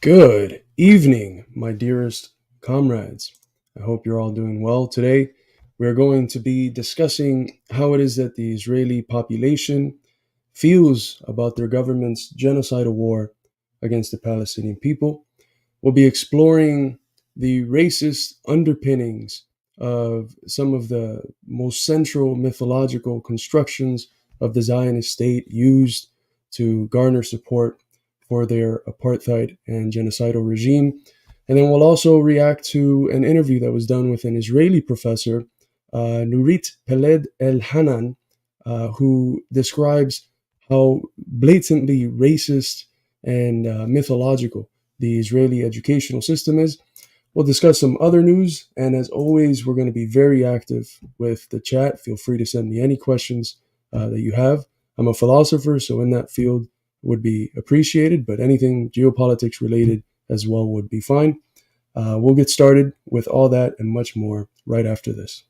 Good evening, my dearest comrades. I hope you're all doing well. Today, we're going to be discussing how it is that the Israeli population feels about their government's genocidal war against the Palestinian people. We'll be exploring the racist underpinnings of some of the most central mythological constructions of the Zionist state used to garner support for their apartheid and genocidal regime. And then we'll also react to an interview that was done with an Israeli professor, Nurit Peled El Hanan, who describes how blatantly racist and mythological the Israeli educational system is. We'll discuss some other news, and as always, we're going to be very active with the chat. Feel free to send me any questions that you have. I'm a philosopher, so in that field would be appreciated, but anything geopolitics related as well would be fine. We'll get started with all that and much more right after this.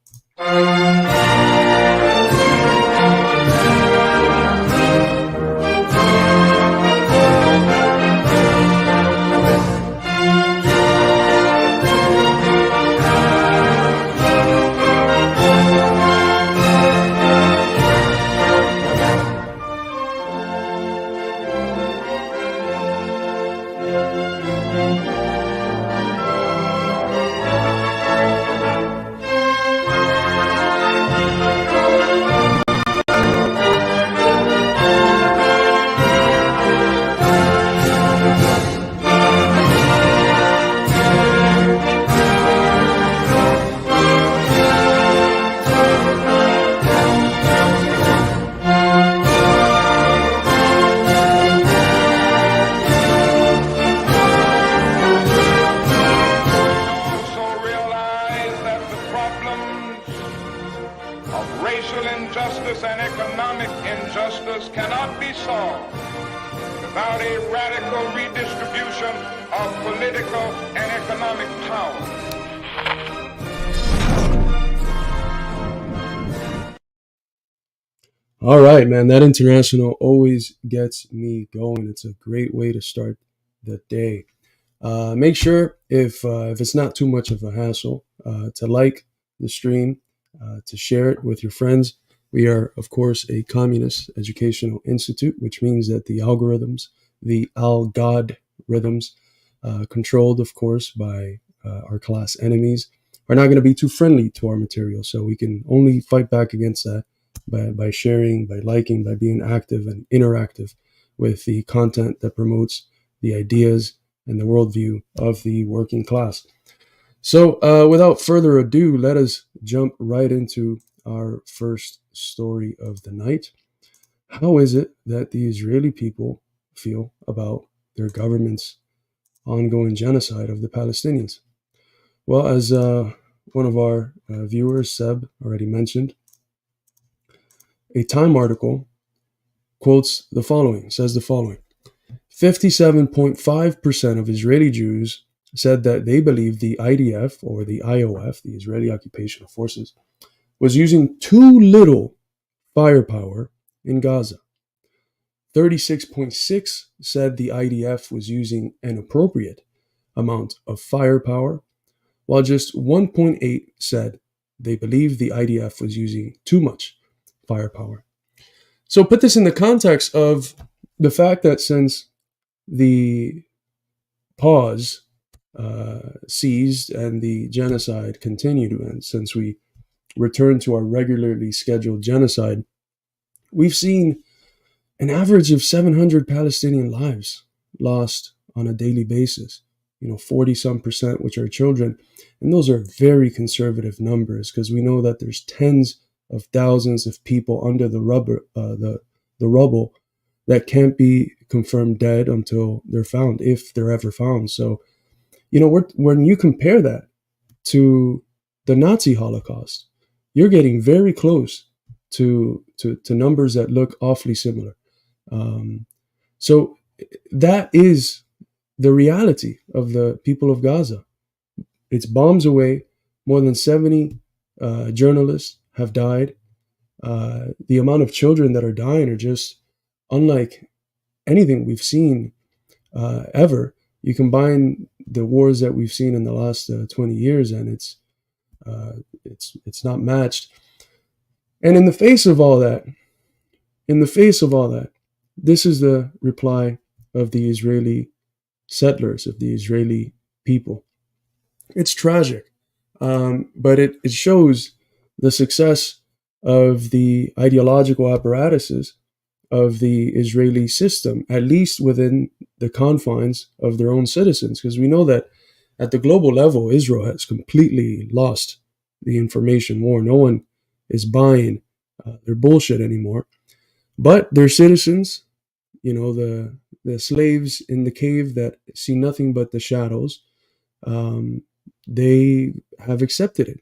All right, man. That international always gets me going. It's a great way to start the day. Make sure if it's not too much of a hassle to like the stream, to share it with your friends. We are, of course, a communist educational institute, which means that the algorithms, the algorithms, controlled, of course, by our class enemies, are not going to be too friendly to our material. So we can only fight back against that by sharing, by liking, by being active and interactive with the content that promotes the ideas and the worldview of the working class. So, without further ado, let us jump right into our first story of the night. How is it that the Israeli people feel about their government's ongoing genocide of the Palestinians? Well, as one of our viewers, Seb, already mentioned, a Time article says the following. 57.5% of Israeli Jews said that they believed the IDF, or the IOF, the Israeli Occupation Forces, was using too little firepower in Gaza. 36.6% said the IDF was using an appropriate amount of firepower, while just 1.8% said they believed the IDF was using too much firepower. So put this in the context of the fact that since the pause ceased and the genocide continued, and since we returned to our regularly scheduled genocide, we've seen an average of 700 Palestinian lives lost on a daily basis. 40 some percent, which are children. And those are very conservative numbers because we know that there's tens of thousands of people under the rubble that can't be confirmed dead until they're found, if they're ever found. So, when you compare that to the Nazi Holocaust, you're getting very close to numbers that look awfully similar. So that is the reality of the people of Gaza. It's bombs away. More than 70 journalists have died. The amount of children that are dying are just unlike anything we've seen ever. You combine the wars that we've seen in the last 20 years, and uh, it's not matched. And in the face of all that, in the face of all that, this is the reply of the Israeli settlers, of the Israeli people. It's tragic, but it shows the success of the ideological apparatuses of the Israeli system, at least within the confines of their own citizens. Because we know that at the global level, Israel has completely lost the information war. No one is buying their bullshit anymore. But their citizens, the slaves in the cave that see nothing but the shadows, um, they have accepted it.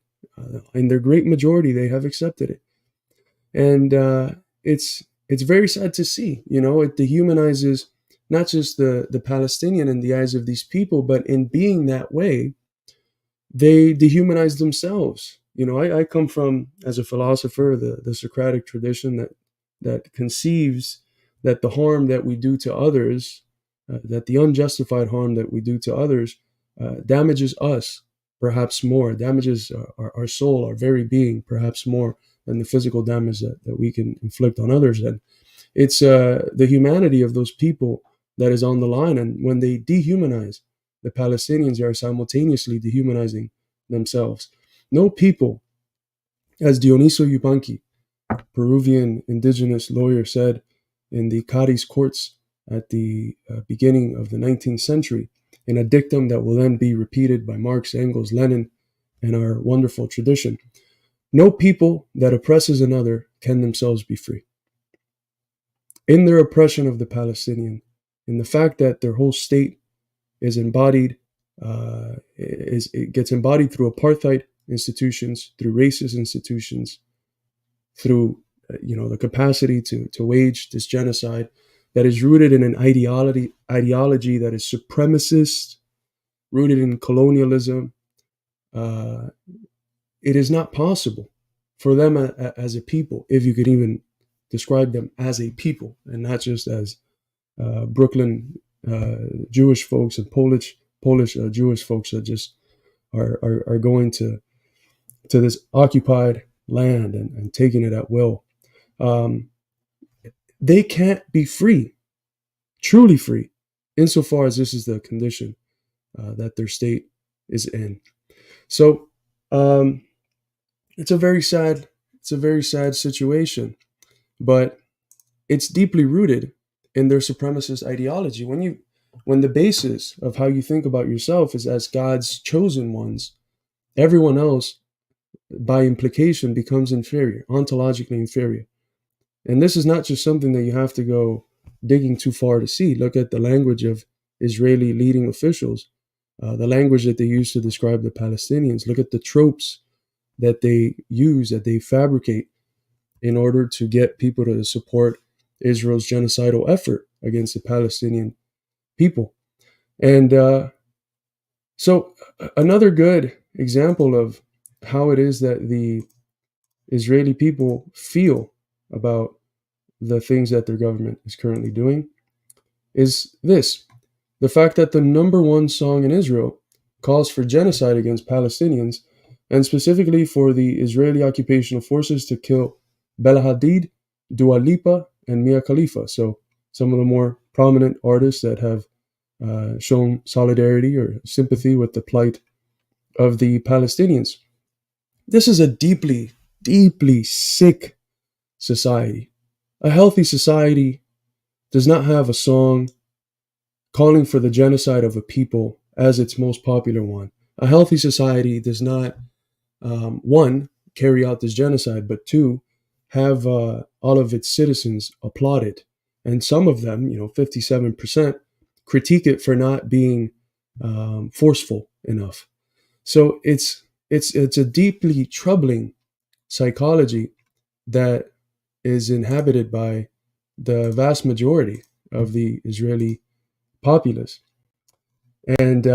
In their great majority, they have accepted it, and it's very sad to see. It dehumanizes not just the Palestinian in the eyes of these people, but in being that way, they dehumanize themselves. I come from, as a philosopher, the Socratic tradition that conceives that the harm that we do to others, that the unjustified harm that we do to others, damages us perhaps more, damages our soul, our very being, perhaps more than the physical damage that we can inflict on others. And it's the humanity of those people that is on the line. And when they dehumanize the Palestinians, they are simultaneously dehumanizing themselves. No people, as Dioniso Yupanqui, Peruvian indigenous lawyer, said in the Cadiz courts at the beginning of the 19th century, in a dictum that will then be repeated by Marx, Engels, Lenin, and our wonderful tradition. No people that oppresses another can themselves be free. In their oppression of the Palestinian, in the fact that their whole state is embodied, it gets embodied through apartheid institutions, through racist institutions, through the capacity to wage this genocide that is rooted in an ideology that is supremacist, rooted in colonialism. Uh, it is not possible for them as a people, if you could even describe them as a people, and not just as Brooklyn Jewish folks and Polish Jewish folks that just are going to this occupied land and taking it at will. Um, they can't be free, truly free, insofar as this is the condition that their state is in. So um, it's a very sad situation, but it's deeply rooted in their supremacist ideology. When the basis of how you think about yourself is as God's chosen ones, everyone else, by implication, becomes inferior, ontologically inferior. And this is not just something that you have to go digging too far to see. Look at the language of Israeli leading officials, the language that they use to describe the Palestinians. Look at the tropes that they use, that they fabricate in order to get people to support Israel's genocidal effort against the Palestinian people. And so, another good example of how it is that the Israeli people feel about the things that their government is currently doing is this: the fact that the number one song in Israel calls for genocide against Palestinians, and specifically for the Israeli occupational forces to kill Bella Hadid, Dua Lipa, and Mia Khalifa. So some of the more prominent artists that have shown solidarity or sympathy with the plight of the Palestinians. This is a deeply, deeply sick society. A healthy society does not have a song calling for the genocide of a people as its most popular one. A healthy society does not, one, carry out this genocide, but two, have all of its citizens applaud it. And some of them, 57%, critique it for not being forceful enough. So it's a deeply troubling psychology that is inhabited by the vast majority of the Israeli populace, and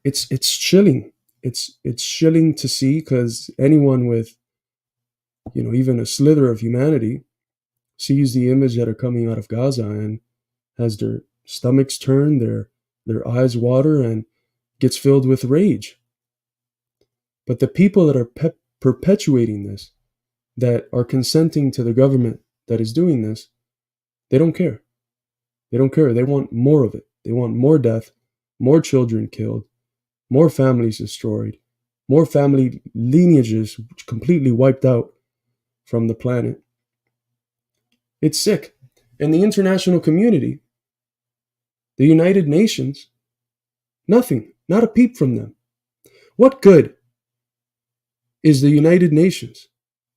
it's chilling. It's chilling to see, because anyone with even a slither of humanity sees the image that are coming out of Gaza and has their stomachs turned, their Their eyes water and gets filled with rage. But the people that are perpetuating this, that are consenting to the government that is doing this, they don't care. They don't care. They want more of it. They want more death, more children killed, more families destroyed, more family lineages completely wiped out from the planet. It's sick. And the international community, the United Nations, nothing, not a peep from them. What good is the United Nations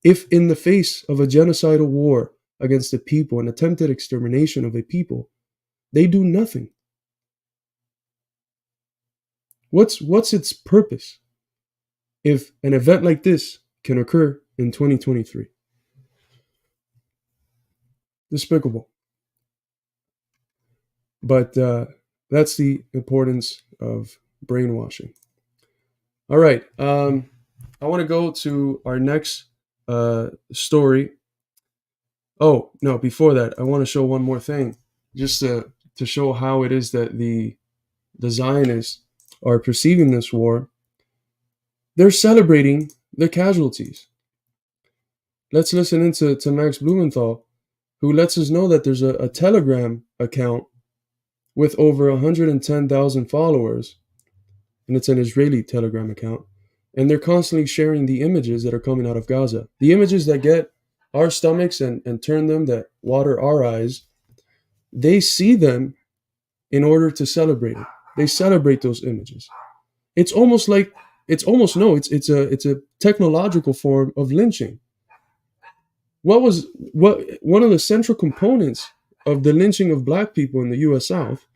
if, in the face of a genocidal war against a people, an attempted extermination of a people, they do nothing? What's its purpose if an event like this can occur in 2023? Despicable. But that's the importance of brainwashing. All right. I want to go to our next story. Oh, no, before that, I want to show one more thing, just to show how it is that the Zionists are perceiving this war. They're celebrating the casualties. Let's listen into Max Blumenthal, who lets us know that there's a Telegram account with over 110,000 followers, and it's an Israeli Telegram account, and they're constantly sharing the images that are coming out of Gaza. The images that get our stomachs and turn them, that water our eyes, they see them in order to celebrate it. They celebrate those images. It's almost a technological form of lynching. What one of the central components of the lynching of black people in the U.S. South,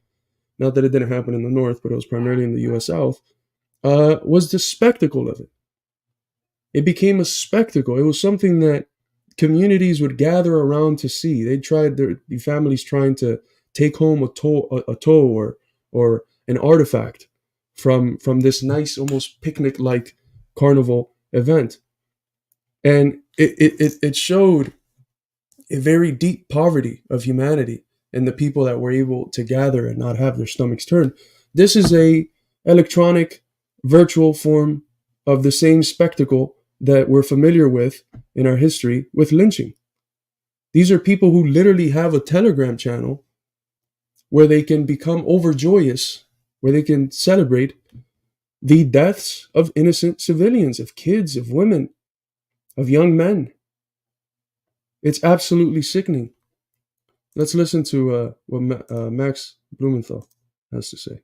not that it didn't happen in the North, but it was primarily in the U.S. South, was the spectacle of it. It became a spectacle. It was something that communities would gather around to see. They tried, the families trying to take home a toe or an artifact from this nice, almost picnic-like carnival event. And it showed a very deep poverty of humanity in the people that were able to gather and not have their stomachs turned. This is a electronic, virtual form of the same spectacle that we're familiar with in our history with lynching. These are people who literally have a Telegram channel where they can become overjoyous, where they can celebrate the deaths of innocent civilians, of kids, of women, of young men. It's absolutely sickening. Let's listen to what Max Blumenthal has to say.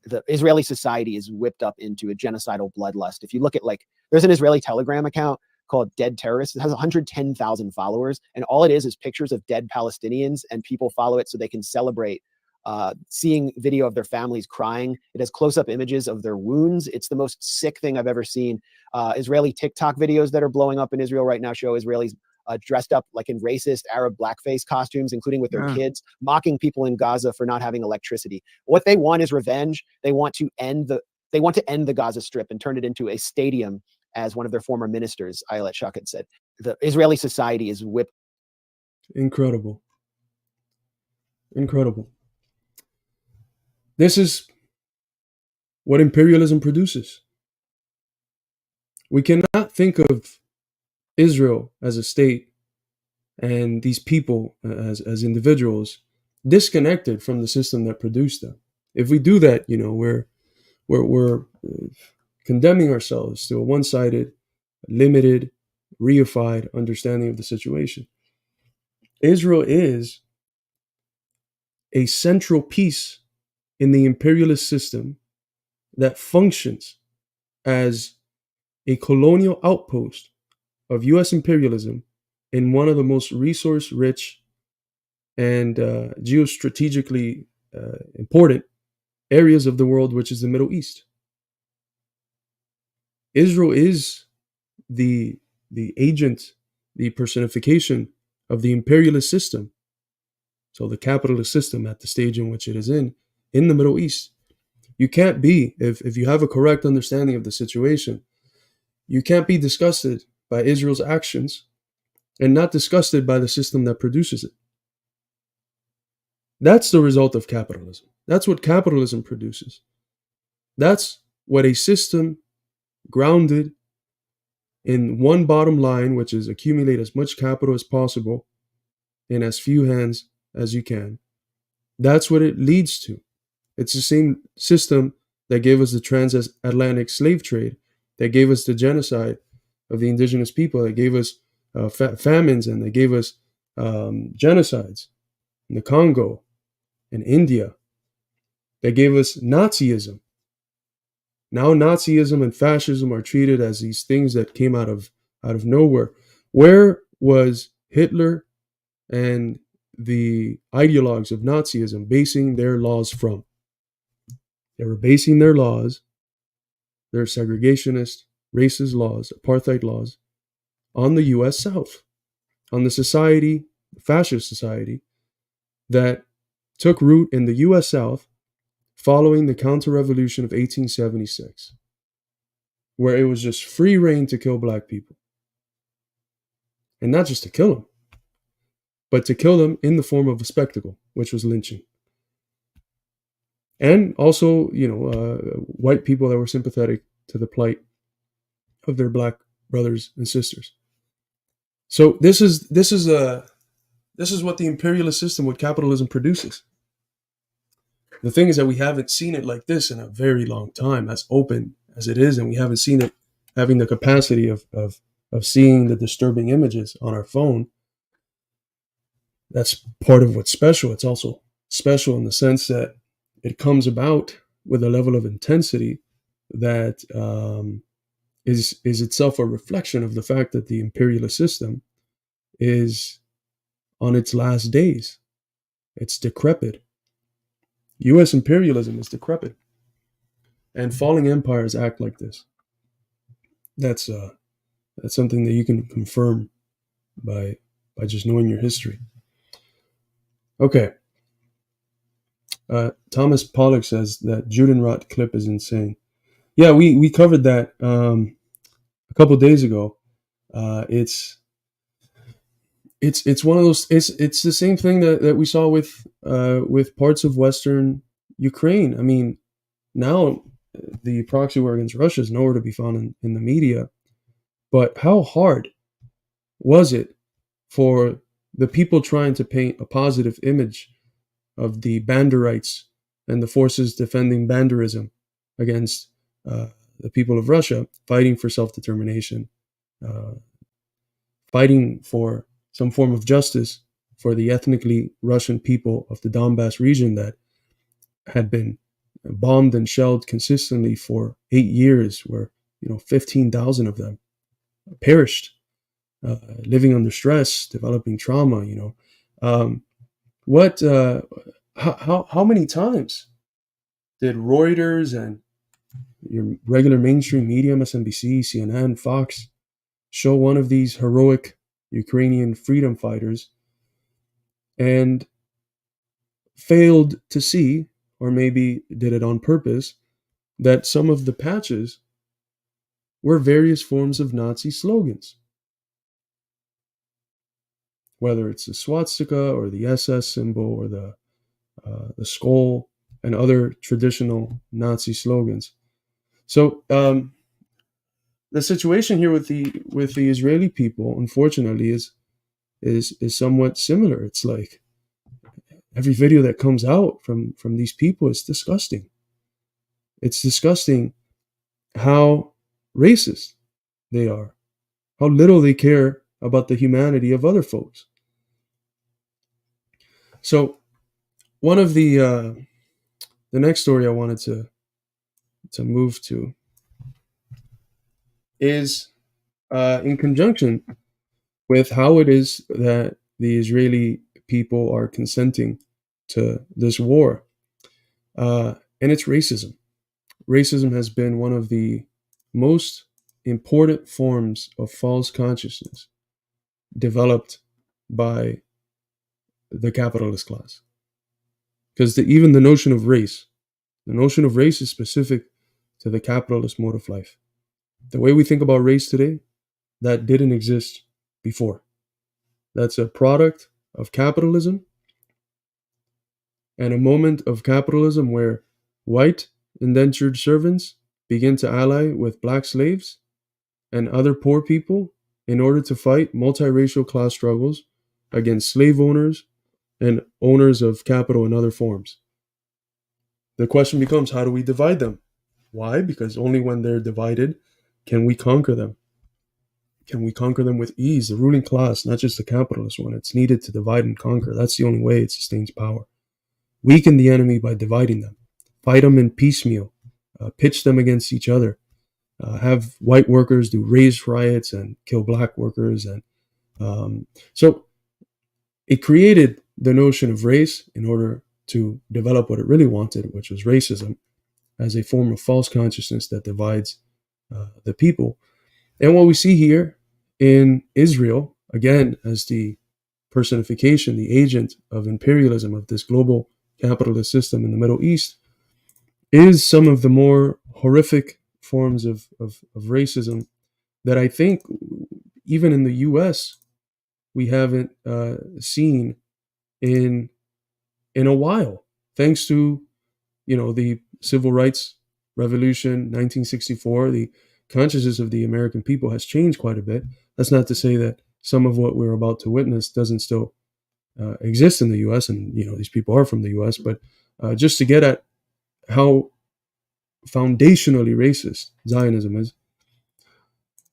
The Israeli society is whipped up into a genocidal bloodlust. If you look at, like, there's an Israeli Telegram account called Dead Terrorists. It has 110,000 followers, and all it is pictures of dead Palestinians, and people follow it so they can celebrate seeing video of their families crying. It has close-up images of their wounds. It's the most sick thing I've ever seen. Israeli TikTok videos that are blowing up in Israel right now show Israelis dressed up like in racist Arab blackface costumes, including with their kids, mocking people in Gaza for not having electricity. What they want is revenge. They want to end the Gaza Strip and turn it into a stadium, as one of their former ministers, Ayelet Shaked, said. The Israeli society is whipped. Incredible. Incredible. This is what imperialism produces. We cannot think of Israel as a state and these people as individuals disconnected from the system that produced them. If we do that, we're condemning ourselves to a one-sided, limited, reified understanding of the situation. Israel is a central piece in the imperialist system that functions as a colonial outpost of U.S. imperialism in one of the most resource-rich and geostrategically important areas of the world, which is the Middle East. Israel is the agent, the personification of the imperialist system. So the capitalist system at the stage in which it is in the Middle East. You can't be, if you have a correct understanding of the situation, you can't be disgusted by Israel's actions and not disgusted by the system that produces it. That's the result of capitalism. That's what capitalism produces. That's what a system grounded in one bottom line, which is accumulate as much capital as possible in as few hands as you can. That's what it leads to. It's the same system that gave us the transatlantic slave trade, that gave us the genocide of the indigenous people, that gave us famines, and that gave us genocides in the Congo, in India, that gave us Nazism. Now Nazism and fascism are treated as these things that came out of nowhere. Where was Hitler and the ideologues of Nazism basing their laws from? They were basing their laws, their segregationist, racist laws, apartheid laws, on the US South, on the society, fascist society, that took root in the US South following the counter-revolution of 1876, where it was just free reign to kill black people. And not just to kill them, but to kill them in the form of a spectacle, which was lynching. And also, white people that were sympathetic to the plight of their black brothers and sisters. So this is what the imperialist system, what capitalism produces. The thing is that we haven't seen it like this in a very long time, as open as it is, and we haven't seen it having the capacity of seeing the disturbing images on our phone. That's part of what's special. It's also special in the sense that it comes about with a level of intensity that is itself a reflection of the fact that the imperialist system is on its last days. It's decrepit. U.S. imperialism is decrepit, and falling empires act like this. That's something that you can confirm by just knowing your history. Okay. Thomas Pollock says that Judenrot clip is insane. Yeah, we covered that a couple days ago. It's one of those. It's the same thing that we saw with parts of Western Ukraine. I mean, now the proxy war against Russia is nowhere to be found in the media. But how hard was it for the people trying to paint a positive image of the Banderites and the forces defending Banderism against the people of Russia, fighting for self-determination, fighting for some form of justice for the ethnically Russian people of the Donbass region that had been bombed and shelled consistently for 8 years, where 15,000 of them perished, living under stress, developing trauma. How many times did Reuters and your regular mainstream media, MSNBC, CNN, Fox, show one of these heroic Ukrainian freedom fighters and failed to see, or maybe did it on purpose, that some of the patches were various forms of Nazi slogans? Whether it's the swastika or the SS symbol or the skull and other traditional Nazi slogans. So the situation here with the Israeli people, unfortunately, is somewhat similar. It's like every video that comes out from these people is disgusting. It's disgusting how racist they are, how little they care about the humanity of other folks. So one of the next story I wanted to move to is in conjunction with how it is that the Israeli people are consenting to this war, and it's racism. Racism has been one of the most important forms of false consciousness developed by the capitalist class. Because even the notion of race is specific to the capitalist mode of life. The way we think about race today, that didn't exist before. That's a product of capitalism and a moment of capitalism where white indentured servants begin to ally with black slaves and other poor people in order to fight multiracial class struggles against slave owners and owners of capital in other forms. The question becomes, how do we divide them? Why? Because only when they're divided can we conquer them. Can we conquer them with ease? The ruling class, not just the capitalist one, it's needed to divide and conquer. That's the only way it sustains power. Weaken the enemy by dividing them. Fight them in piecemeal. Pitch them against each other. Have white workers do race riots and kill black workers. And so it created the notion of race in order to develop what it really wanted, which was racism, as a form of false consciousness that divides the people. And what we see here in Israel, again, as the personification, the agent of imperialism of this global capitalist system in the Middle East, is some of the more horrific forms of racism that I think even in the US we haven't seen in a while, thanks to the civil rights revolution, 1964. The consciousness of the American people has changed quite a bit. That's not to say that some of what we're about to witness doesn't still exist in the U.S. and these people are from the U.S. But just to get at how foundationally racist Zionism is,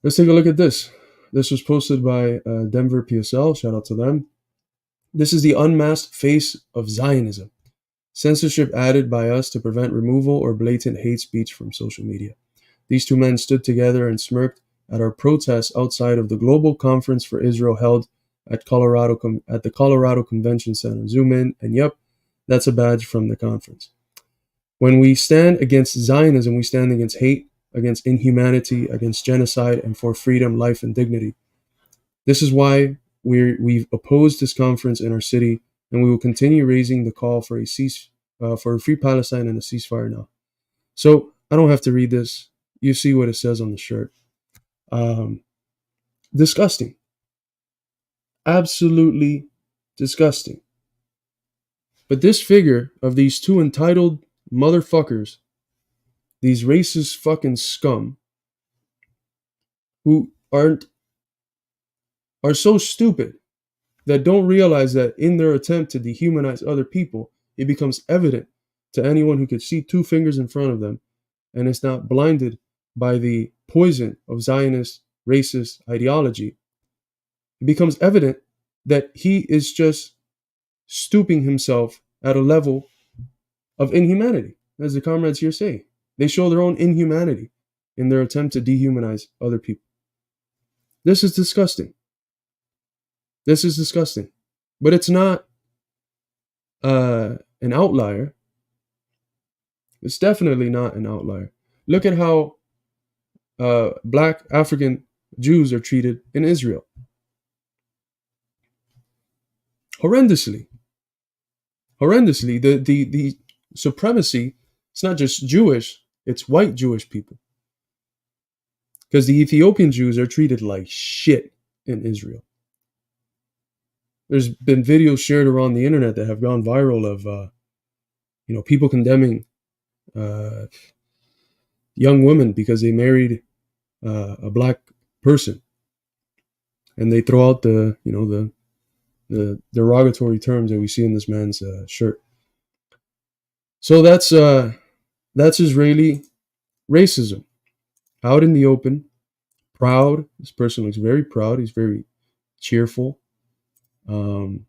let's take a look at this. This was posted by Denver PSL. Shout out to them. This is the unmasked face of Zionism. Censorship added by us to prevent removal or blatant hate speech from social media. These two men stood together and smirked at our protests outside of the Global Conference for Israel held at the Colorado Convention Center. Zoom in, and yep, that's a badge from the conference. When we stand against Zionism, we stand against hate, against inhumanity, against genocide, and for freedom, life, and dignity. This is why we've opposed this conference in our city, and we will continue raising the call for for a free Palestine and a ceasefire now. So I don't have to read this. You see what it says on the shirt. Disgusting. Absolutely disgusting. But this figure of these two entitled motherfuckers, these racist fucking scum, who are so stupid that don't realize that in their attempt to dehumanize other people, it becomes evident to anyone who could see two fingers in front of them and is not blinded by the poison of Zionist racist ideology. It becomes evident that he is just stooping himself at a level of inhumanity, as the comrades here say. They show their own inhumanity in their attempt to dehumanize other people. This is disgusting. This is disgusting. But it's not an outlier. It's definitely not an outlier. Look at how black African Jews are treated in Israel. Horrendously. The supremacy, it's not just Jewish, it's white Jewish people. Because the Ethiopian Jews are treated like shit in Israel. There's been videos shared around the internet that have gone viral of people condemning young women because they married a black person, and they throw out the derogatory terms that we see in this man's shirt. So that's Israeli racism, out in the open, proud. This person looks very proud. He's very cheerful, and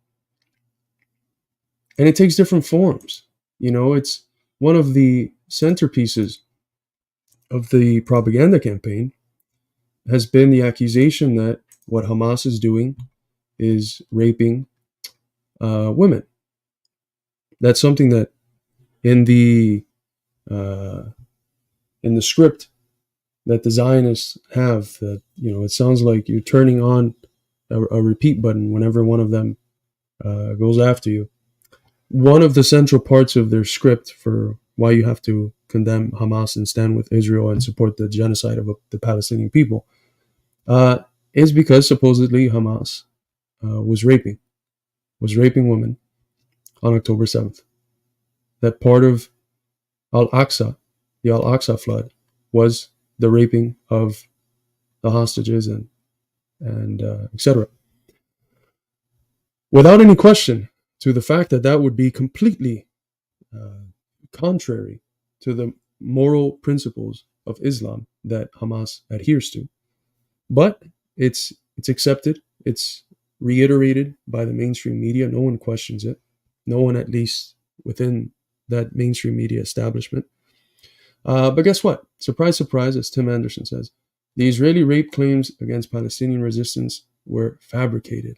it takes different forms. It's one of the centerpieces of the propaganda campaign has been the accusation that what Hamas is doing is raping women. That's something that in the script that the Zionists have, that it sounds like you're turning on a repeat button whenever one of them goes after you. One of the central parts of their script for why you have to condemn Hamas and stand with Israel and support the genocide of the Palestinian people is because supposedly Hamas was raping women on October 7th. that part of Al-Aqsa, the Al-Aqsa flood, was the raping of the hostages and etc. Without any question to the fact that that would be completely uh, contrary to the moral principles of Islam that Hamas adheres to. But it's accepted. It's reiterated by the mainstream media. No one questions it. No one, at least within that mainstream media establishment. But guess what? Surprise, surprise, as Tim Anderson says, the Israeli rape claims against Palestinian resistance were fabricated.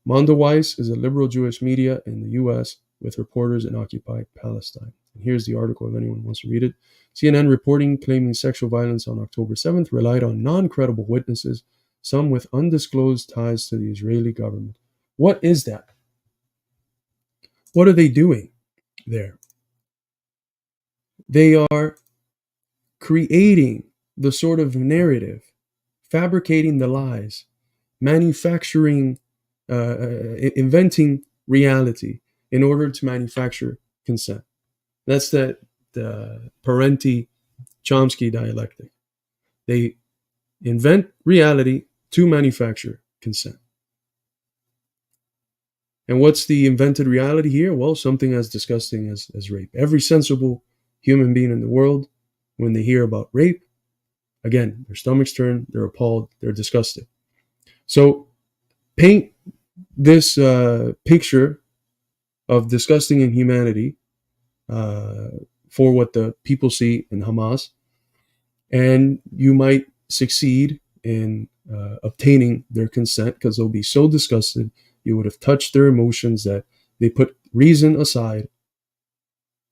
Mondoweiss is a liberal Jewish media in the U.S. with reporters in occupied Palestine. And here's the article if anyone wants to read it. CNN reporting claiming sexual violence on October 7th relied on non-credible witnesses, some with undisclosed ties to the Israeli government. What is that? What are they doing there? They are creating the sort of narrative, fabricating the lies, manufacturing, inventing reality in order to manufacture consent. That's the Parenti-Chomsky dialectic. They invent reality to manufacture consent. And what's the invented reality here? Well, something as disgusting as rape. Every sensible human being in the world, when they hear about rape, again, their stomachs turn, they're appalled, they're disgusted. So paint this picture of disgusting inhumanity for what the people see in Hamas, and you might succeed in obtaining their consent because they'll be so disgusted. You would have touched their emotions that they put reason aside.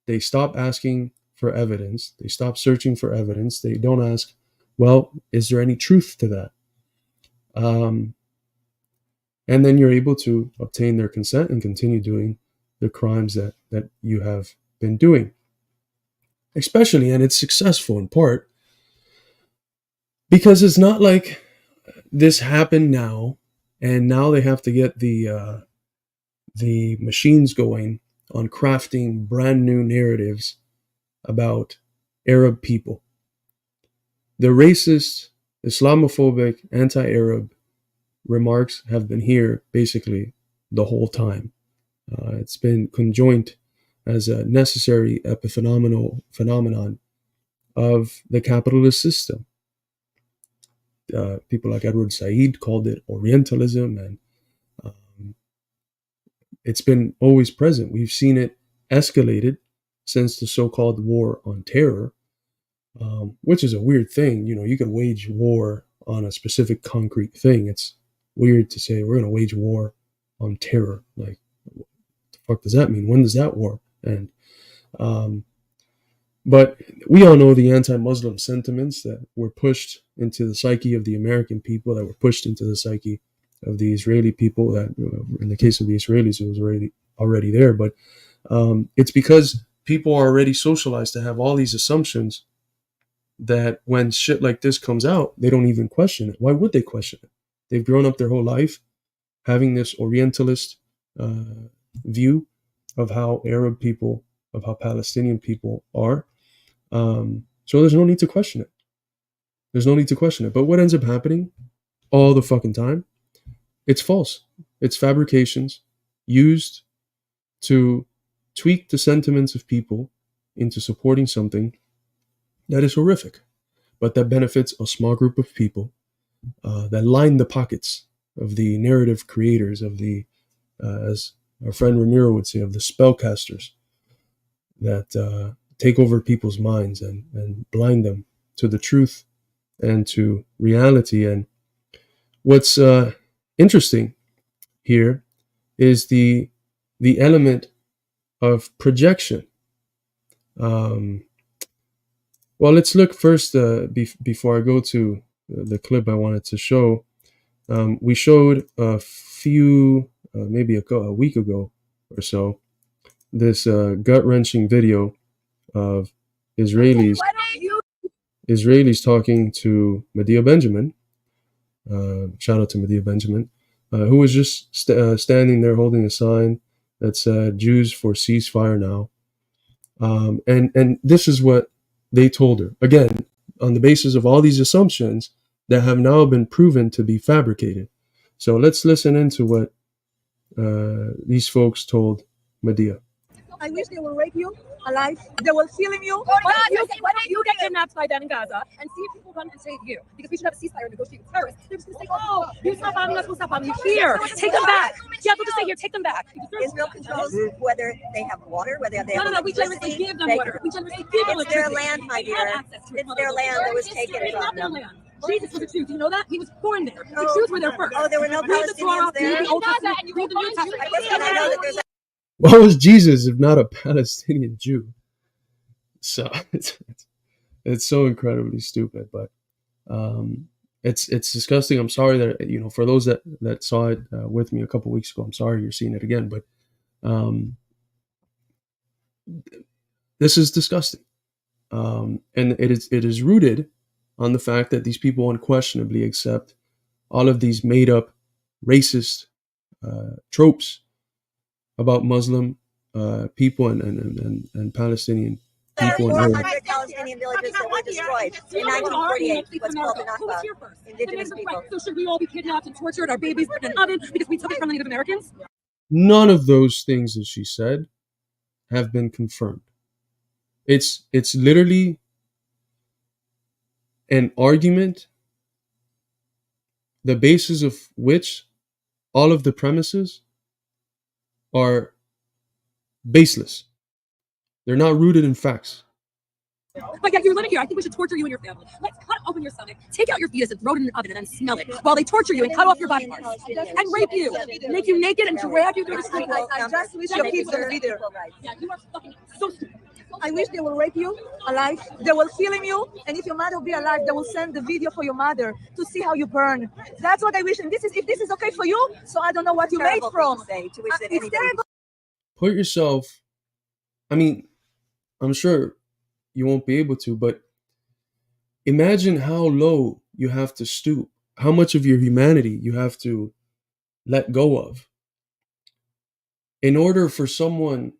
They stop asking for evidence. They stop searching for evidence. They don't ask, well, is there any truth to that? And then you're able to obtain their consent and continue doing the crimes that you have been doing. Especially, and it's successful in part, because it's not like this happened now, and now they have to get the machines going on crafting brand new narratives about Arab people. The racist, Islamophobic, anti-Arab remarks have been here basically the whole time. It's been conjoined as a necessary phenomenon of the capitalist system. People like Edward Said called it Orientalism, and it's been always present. We've seen it escalated since the so-called war on terror, which is a weird thing. You know, you can wage war on a specific concrete thing. It's weird to say we're going to wage war on terror. Like, what the fuck does that mean? When does that war end? But we all know the anti-Muslim sentiments that were pushed into the psyche of the American people, that were pushed into the psyche of the Israeli people. That, in the case of the Israelis, it was already there. But it's because people are already socialized to have all these assumptions that when shit like this comes out, they don't even question it. Why would they question it? They've grown up their whole life having this Orientalist view of how Arab people, of how Palestinian people are. So there's no need to question it. There's no need to question it. But what ends up happening all the fucking time? It's false. It's fabrications used to tweak the sentiments of people into supporting something that is horrific, but that benefits a small group of people that line the pockets of the narrative creators, of the, as our friend Ramiro would say, of the spellcasters that take over people's minds and blind them to the truth and to reality. And what's interesting here is the element of projection. Well, let's look first, before I go to the clip I wanted to show. We showed a few, maybe a week ago or so, this gut-wrenching video of Israelis talking to Medea Benjamin. Shout out to Medea Benjamin, who was just standing there holding a sign that said "Jews for ceasefire now." And this is what they told her. Again, on the basis of all these assumptions that have now been proven to be fabricated. So let's listen into what these folks told Medea. I wish they will rape you alive. They will film you. Why don't you get kidnapped by them in Gaza and see if people run and save you? Because we should have a ceasefire and negotiate with terrorists. They're just going to say, oh, you stop bombing us, we'll stop bombing you. Here, take them back. Yeah, they'll just say, here, take them back. Israel controls whether they have water, whether they have No, we generously electricity. give them water. We generously give them It's their electricity. land, my They have dear. access to it. It's their land that was taken It's not from their them. land. Jesus was a Jew. Do you know that? He was born there. The Oh. Jews were there first. Oh, there were no Read the Torah, Palestinians there? read the Old Testament, read the New Testament. I guess when I know that there's What was Jesus if not a Palestinian Jew? So it's so incredibly stupid, but it's disgusting. I'm sorry that for those that saw it with me a couple weeks ago. I'm sorry you're seeing it again, but this is disgusting, and it is rooted on the fact that these people unquestionably accept all of these made up racist tropes about Muslim people and Palestinian people. 400 Palestinian villages that were destroyed in 1948. What's called the Who was Nakba. here first? Indigenous people. So should we all be kidnapped and tortured, our babies put in an oven because we took it from the Native Americans? None of those things that she said have been confirmed. It's literally an argument, the basis of which all of the premises are baseless. They're not rooted in facts. But yeah, you're living here. I think we should torture you and your family. Let's cut open your stomach, take out your fetus and throw it in an oven and then smell it while they torture you and cut off your body parts and rape you, make you naked and drag you through the street. I just wish your kids would be there. Yeah, you are fucking so stupid. I wish they will rape you alive. They will film you, and if your mother will be alive, they will send the video for your mother to see how you burn. That's what I wish. And if this is okay for you, so I don't know what you made from. It's terrible. Put yourself, I mean, I'm sure you won't be able to, but imagine how low you have to stoop, how much of your humanity you have to let go of in order for someone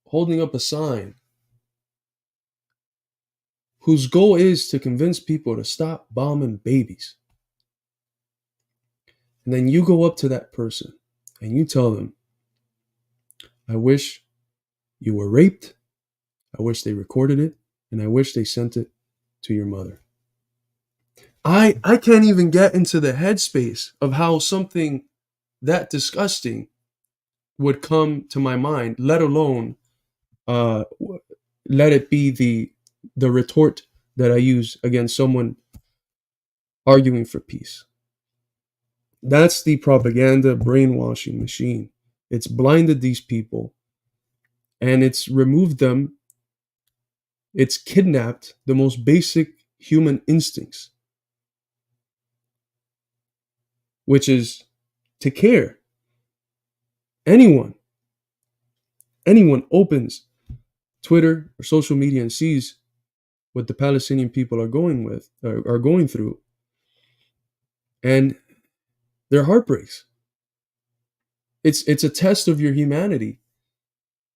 holding up a sign whose goal is to convince people to stop bombing babies. And then you go up to that person and you tell them, I wish you were raped, I wish they recorded it, and I wish they sent it to your mother. I can't even get into the headspace of how something that disgusting would come to my mind, let alone let it be the retort that I use against someone arguing for peace. That's the propaganda brainwashing machine. It's blinded these people and it's removed them. It's kidnapped the most basic human instincts, which is to care. Anyone opens Twitter or social media and sees what the Palestinian people are going through, and their heart breaks. It's a test of your humanity,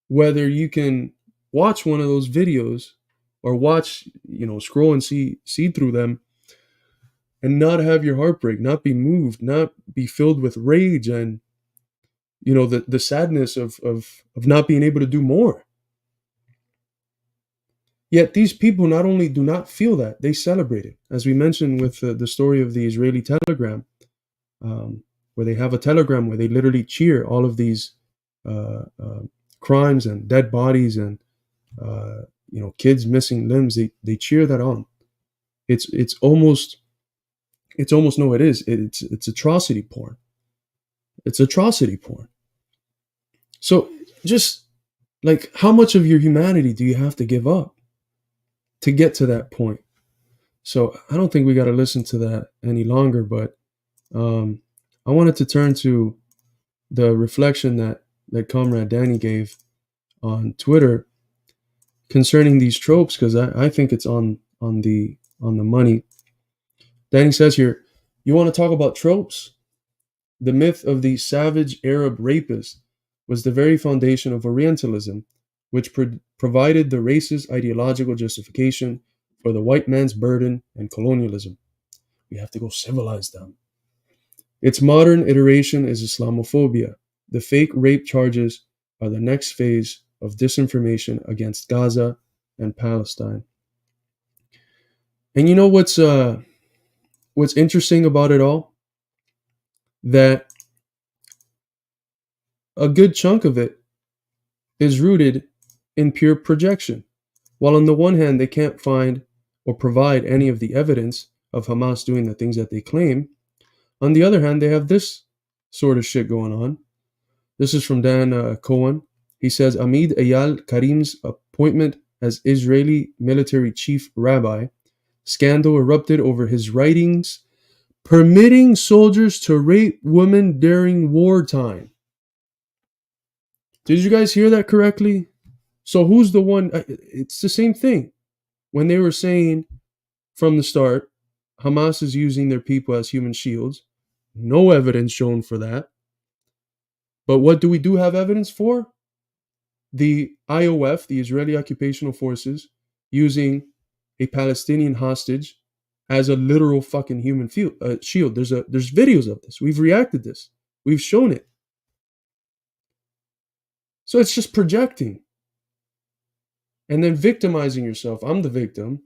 whether you can watch one of those videos or watch, scroll and see through them and not have your heart break, not be moved, not be filled with rage and the sadness of not being able to do more. Yet these people not only do not feel that, they celebrate it. As we mentioned with the story of the Israeli telegram, where they have a telegram where they literally cheer all of these crimes and dead bodies and kids missing limbs. They cheer that on. It's almost no, it is. It's atrocity porn. It's atrocity porn. So just like, how much of your humanity do you have to give up to get to that point? So I don't think we got to listen to that any longer, but I wanted to turn to the reflection that Comrade Danny gave on Twitter concerning these tropes, because I think it's on the money. Danny says here, you want to talk about tropes? The myth of the savage Arab rapist was the very foundation of Orientalism which provided the racist ideological justification for the white man's burden and colonialism. We have to go civilize them. Its modern iteration is Islamophobia. The fake rape charges are the next phase of disinformation against Gaza and Palestine. And you know what's interesting about it all? That a good chunk of it is rooted in pure projection. While on the one hand, they can't find or provide any of the evidence of Hamas doing the things that they claim, on the other hand, they have this sort of shit going on. This is from Dan Cohen. He says, Amid Eyal Karim's appointment as Israeli military chief rabbi, scandal erupted over his writings permitting soldiers to rape women during wartime. Did you guys hear that correctly? So who's the one? It's the same thing. When they were saying from the start, Hamas is using their people as human shields. No evidence shown for that. But what do we do have evidence for? The IOF, the Israeli Occupational Forces, using a Palestinian hostage as a literal fucking human shield. There's videos of this. We've reacted this. We've shown it. So it's just projecting. And then victimizing yourself. I'm the victim.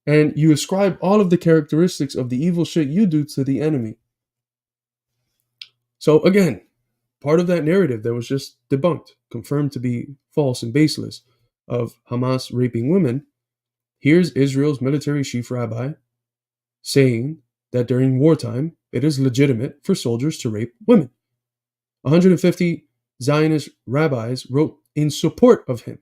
And you ascribe all of the characteristics of the evil shit you do to the enemy. So again, part of that narrative that was just debunked, confirmed to be false and baseless, of Hamas raping women, here's Israel's military chief rabbi saying that during wartime, it is legitimate for soldiers to rape women. 150 Zionist rabbis wrote in support of him,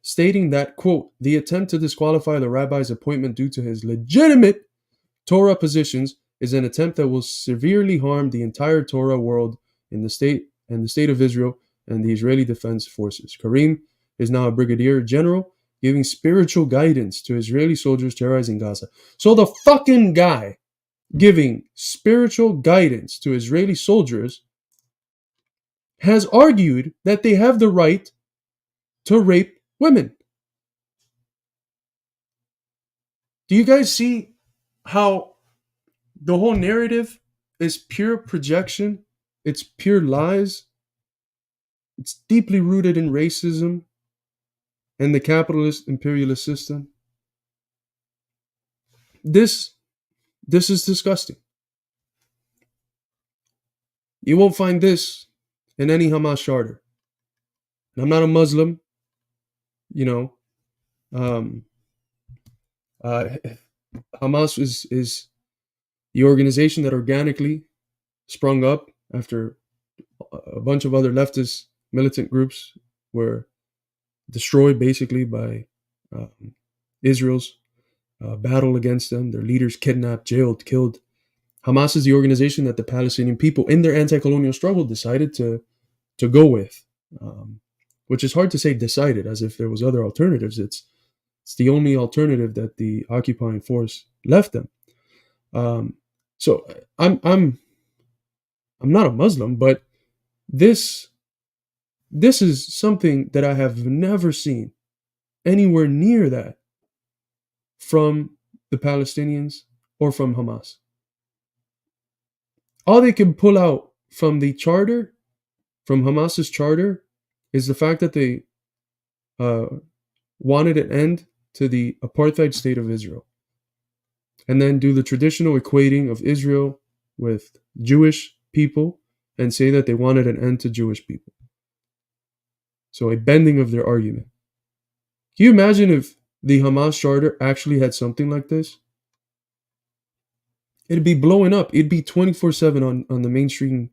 stating that, quote, the attempt to disqualify the rabbi's appointment due to his legitimate Torah positions is an attempt that will severely harm the entire Torah world in the state of Israel and the Israeli Defense Forces. Karim is now a brigadier general giving spiritual guidance to Israeli soldiers terrorizing Gaza. So the fucking guy giving spiritual guidance to Israeli soldiers has argued that they have the right to rape women. Do you guys see how the whole narrative is pure projection? It's pure lies. It's deeply rooted in racism and the capitalist imperialist system. This is disgusting. You won't find this in any Hamas charter. And I'm not a Muslim, Hamas is the organization that organically sprung up after a bunch of other leftist militant groups were destroyed basically by Israel's battle against them. Their leaders kidnapped, jailed, killed. Hamas is the organization that the Palestinian people in their anti-colonial struggle decided to go with, which is hard to say decided as if there was other alternatives. It's the only alternative that the occupying force left them. So I'm not a Muslim, but this is something that I have never seen anywhere near that from the Palestinians or from Hamas. All they can pull out from the charter, from Hamas's charter, is the fact that they wanted an end to the apartheid state of Israel. And then do the traditional equating of Israel with Jewish people and say that they wanted an end to Jewish people. So a bending of their argument. Can you imagine if the Hamas charter actually had something like this? It'd be blowing up. It'd be 24/7 on the mainstream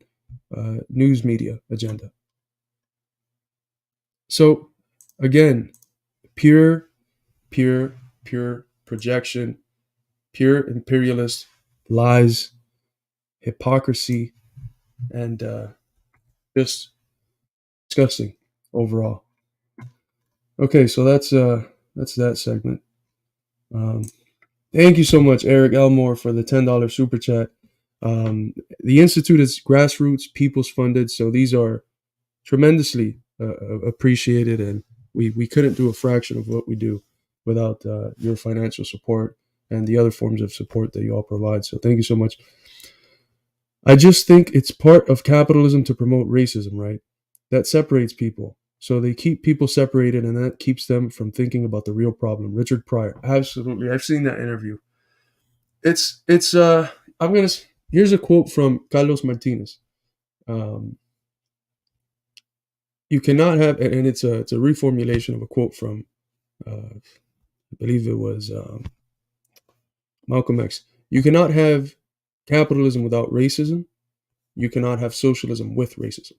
news media agenda. So again, pure projection, pure imperialist lies, hypocrisy, and just disgusting overall. Okay, so that's that segment. Thank you so much, Eric Elmore, for the $10 super chat. The Institute is grassroots, people's funded, so these are tremendously appreciated, and we couldn't do a fraction of what we do without your financial support and the other forms of support that you all provide. So thank you so much. I just think it's part of capitalism to promote racism, right? That separates people. So they keep people separated, and that keeps them from thinking about the real problem. Richard Pryor, absolutely. I've seen that interview. It's I'm gonna here's a quote from Carlos Martinez. Um, you cannot have, and it's a reformulation of a quote from I believe it was Malcolm X. You cannot have capitalism without racism. You cannot have socialism with racism.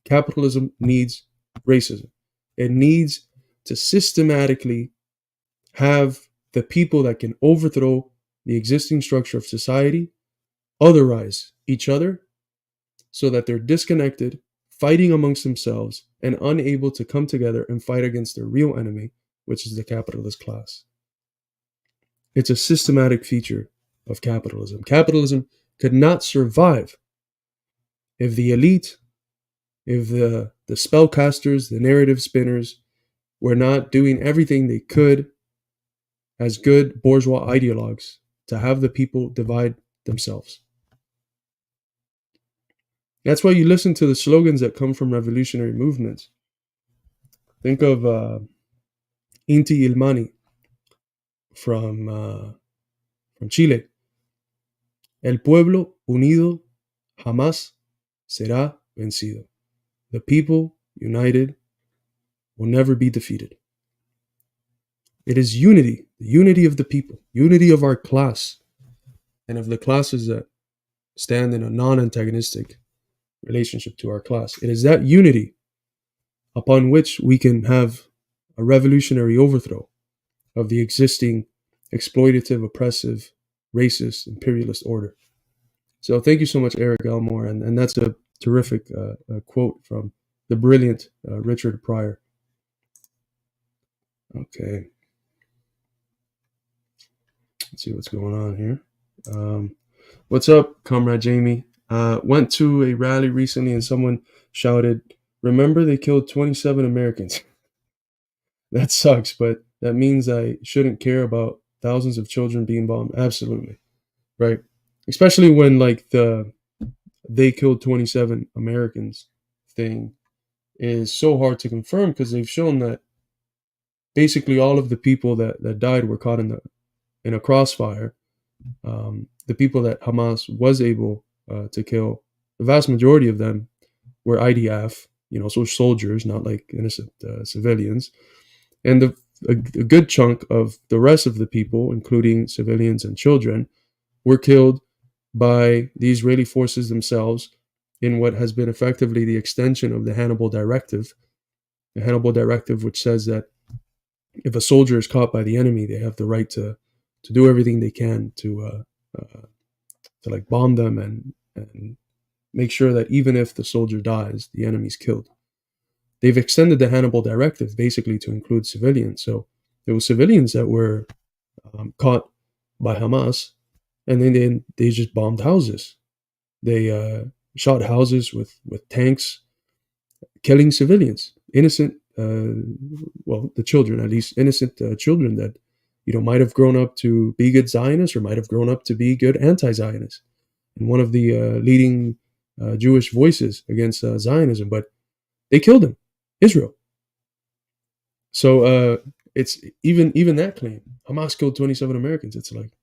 Capitalism needs racism. It needs to systematically have the people that can overthrow the existing structure of society otherize each other so that they're disconnected, fighting amongst themselves, and unable to come together and fight against their real enemy, which is the capitalist class. It's a systematic feature of capitalism. Capitalism could not survive if the elite, if the spellcasters, the narrative spinners were not doing everything they could as good bourgeois ideologues to have the people divide themselves. That's why you listen to the slogans that come from revolutionary movements. Think of Inti Ilmani from Chile. El pueblo unido jamás será vencido. The people united will never be defeated. It is unity, the unity of the people, unity of our class, and of the classes that stand in a non-antagonistic relationship to our class. It is that unity upon which we can have a revolutionary overthrow of the existing exploitative, oppressive, racist, imperialist order. So thank you so much, Eric Elmore, and that's a terrific quote from the brilliant Richard Pryor. Okay. Let's see what's going on here. What's up, Comrade Jamie? Went to a rally recently and someone shouted, "Remember they killed 27 Americans." That sucks, but that means I shouldn't care about thousands of children being bombed. Absolutely. Right. Especially when like they killed 27 Americans thing is so hard to confirm because they've shown that basically all of the people that died were caught in a crossfire. The people that Hamas was able to kill, the vast majority of them were IDF, so soldiers, not like innocent civilians. And a good chunk of the rest of the people, including civilians and children, were killed by the Israeli forces themselves in what has been effectively the extension of the Hannibal Directive. The Hannibal Directive, which says that if a soldier is caught by the enemy, they have the right to do everything they can to like bomb them and make sure that even if the soldier dies, the enemy's killed. They've extended the Hannibal Directive basically to include civilians. So there were civilians that were caught by Hamas, and then they just bombed houses. They shot houses with tanks, killing civilians, innocent, the children, at least innocent children that might have grown up to be good Zionists or might have grown up to be good anti-Zionists, and one of the leading Jewish voices against Zionism. But they killed him, Israel. So it's even that claim, Hamas killed 27 Americans. It's like,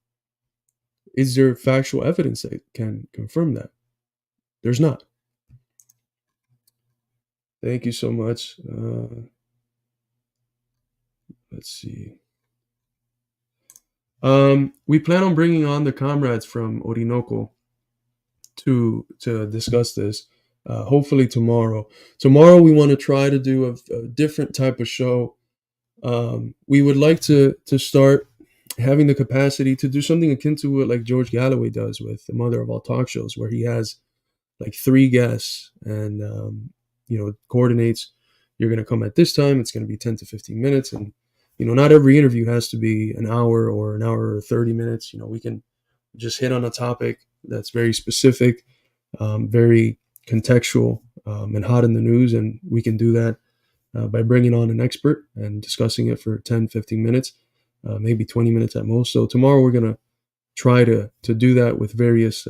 is there factual evidence that can confirm that? There's not. Thank you so much. Let's see. We plan on bringing on the comrades from Orinoco to discuss this. Hopefully tomorrow. Tomorrow we want to try to do a different type of show. We would like to start having the capacity to do something akin to what like George Galloway does with the Mother of All Talk Shows, where he has like 3 guests and coordinates. You're going to come at this time. It's going to be 10 to 15 minutes, and not every interview has to be an hour or an hour or 30 minutes. We can just hit on a topic that's very specific, very contextual, and hot in the news, and we can do that by bringing on an expert and discussing it for 10, 15 minutes, maybe 20 minutes at most. So tomorrow we're going to try to do that with various